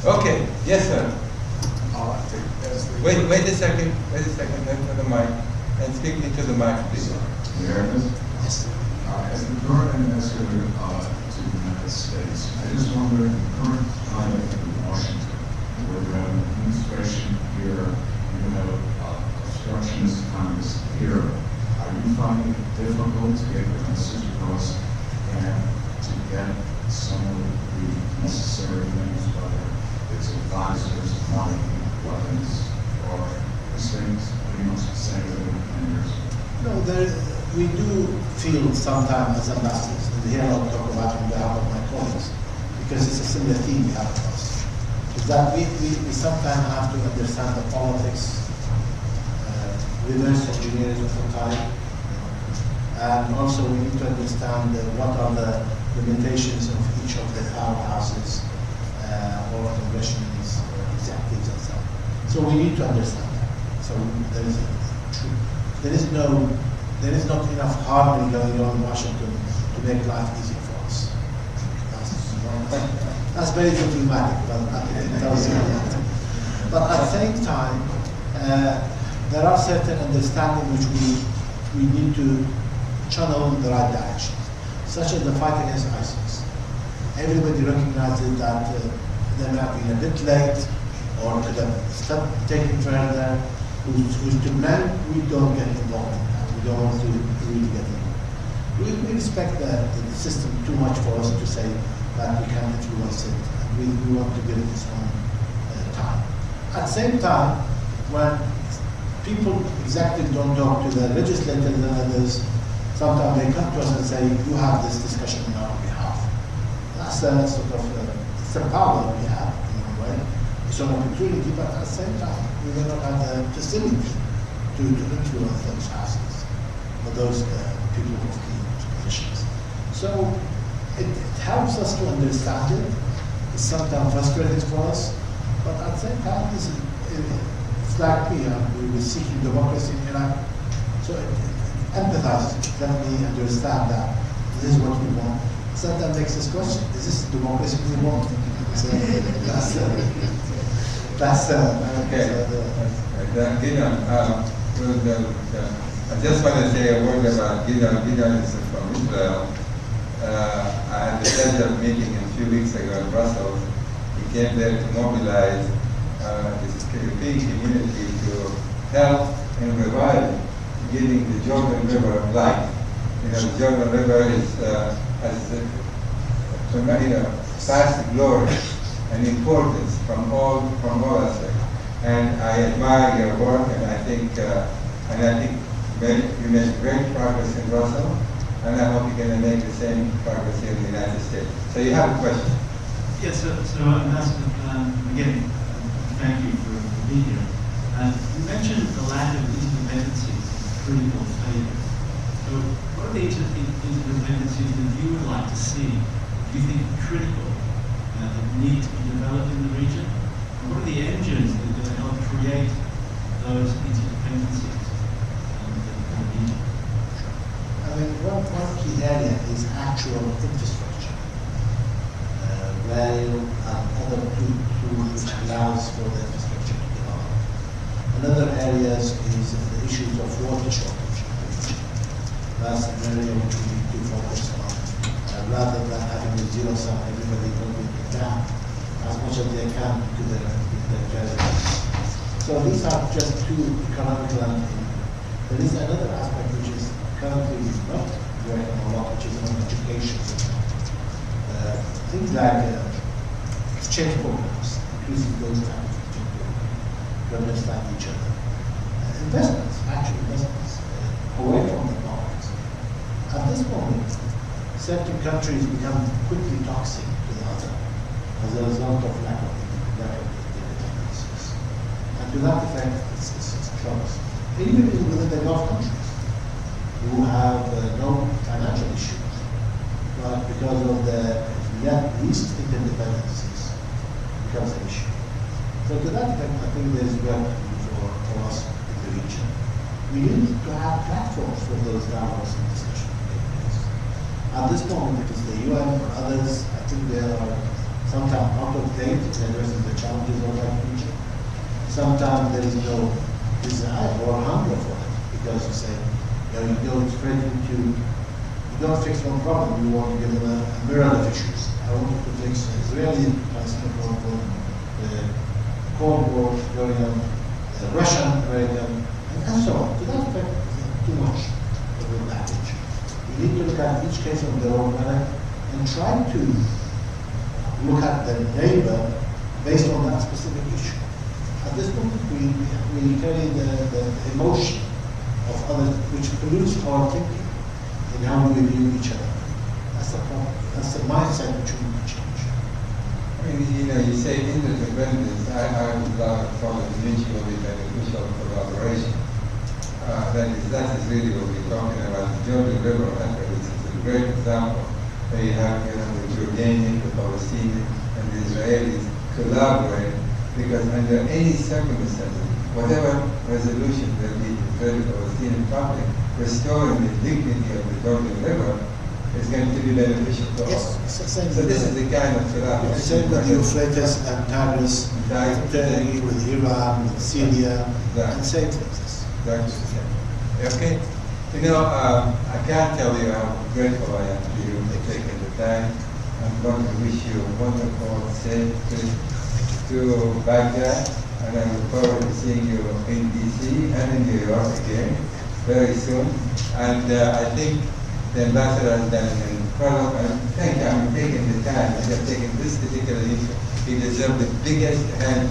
Okay, yes sir. Wait a second, wait to the mic, and speak into the mic, please. Yes. As the current ambassador to the United States, I just wonder, in the current climate in Washington, where you have an administration here, you have obstructionist Congress here, are you finding it difficult to get your message across and to get some of the necessary things, whether it's advisors, money, weapons, or these things pretty much the same as in years? No, we do feel sometimes as ambassadors, and here I'll talk about on behalf of my colleagues, because it's a similar theme we have across, is that we sometimes have to understand the politics, reverse engineering of the time, and also we need to understand what are the limitations of each of the powerhouses or congressional executives and so on. So we need to understand that. So there is not enough harmony going on in Washington to make life easy for us. That's very diplomatic, but it tells you that. But at the same time, there are certain understanding which we need to channel in the right direction, such as the fight against ISIS. Everybody recognizes that they may have been a bit late, or could have stopped taking further. Who's to blame? We don't get involved in that. We don't want to really get involved. We respect the system too much for us to say that we can influence it, and we want to give it its own time. At the same time, when people exactly don't talk to the legislators and others, sometimes they come to us and say, you have this discussion that's sort of it's a power we have in a way. It's an opportunity, but at the same time, we will not have the facility to influence those houses or those people of key positions. So it helps us to understand it. It's sometimes frustrating for us, but at the same time, it's like me. We were seeking democracy in Iraq, so it empathizes. Let me understand that this is what we want. Sometimes makes us question: is this the democracy we want? So that's okay. Gideon, I just want to say a word about Gideon. Gideon is from Israel. I had the pleasure of meeting him a few weeks ago in Brussels. He came there to mobilize this European community to help and revive giving the Jordan River life. You know, the Jordan River has vast glory and importance from all aspects. And I admire your work, and I think you made great progress in Brussels, and I hope you're going to make the same progress here in the United States. So you have a question? Yes, so Ambassador, again, thank you for being here. You mentioned the lack of interdependency and critical failure. So what are the interdependencies that you would like to see, do you think are critical, that need to be developed in the region? And what are the engines that are going to help create those interdependencies in the region? I mean, one key area is actual infrastructure, rail and other tools which allows for the infrastructure to develop. Another area is the issues of water shortage. That's an area which we need to focus on, rather than having a zero sum, everybody going down as much as they can to their residents. So these are just two economical and there is another aspect which is currently not working a lot, which is on education. Things like exchange programs, increasing those types of things to understand each other. Investments, actual investments, away from the bonds. At this moment, certain countries become quickly toxic to the other as a result of lack of interdependencies. And to that effect, it's troublesome. Even within the Gulf countries, who have no financial issues, but because of the least interdependencies, becomes an issue. So to that effect, I think there's work to do for us in the region. We need to have platforms for those dialogues and discussions to take place. At this moment, if it's the UN or others, I think they are sometimes out of date in addressing the challenges of that region. Sometimes there is no desire or hunger for it because you say, you go straight into, you don't fix one problem, you want to give them a myriad of issues. I want to fix the Israeli-Palestinian problem, the Cold War going on, the Russian-American, and so on. To that effect, too much of the package. We need to look at each case on their own merit and try to look at the neighbor based on that specific issue. At this moment, we carry the emotion of others, which pollutes our thinking in how we view each other. That's the problem. That's the mindset which we need to change. I mean, you say interdependence. I would call it mutually beneficial collaboration. That is really what we're talking about. The Jordan River effort is a great example. Where you have the Jordanian, the Palestinian, and the Israelis collaborate, because under any circumstances, whatever resolution there be in the Palestinian conflict, restoring the dignity of the Jordan River is going to be beneficial to all. So this is the kind of collaboration. Same with the Euphrates and Tigris, Turkey, with Iran, with Syria, and same things. Exactly. Okay. I can't tell you how grateful I am to you for taking the time. I'm going to wish you a wonderful, safe trip to Baghdad, and I look forward to seeing you in DC and in New York again very soon. And I think the ambassador has done an incredible, and thank you for taking the time and taking this particular issue. He deserves the biggest hand.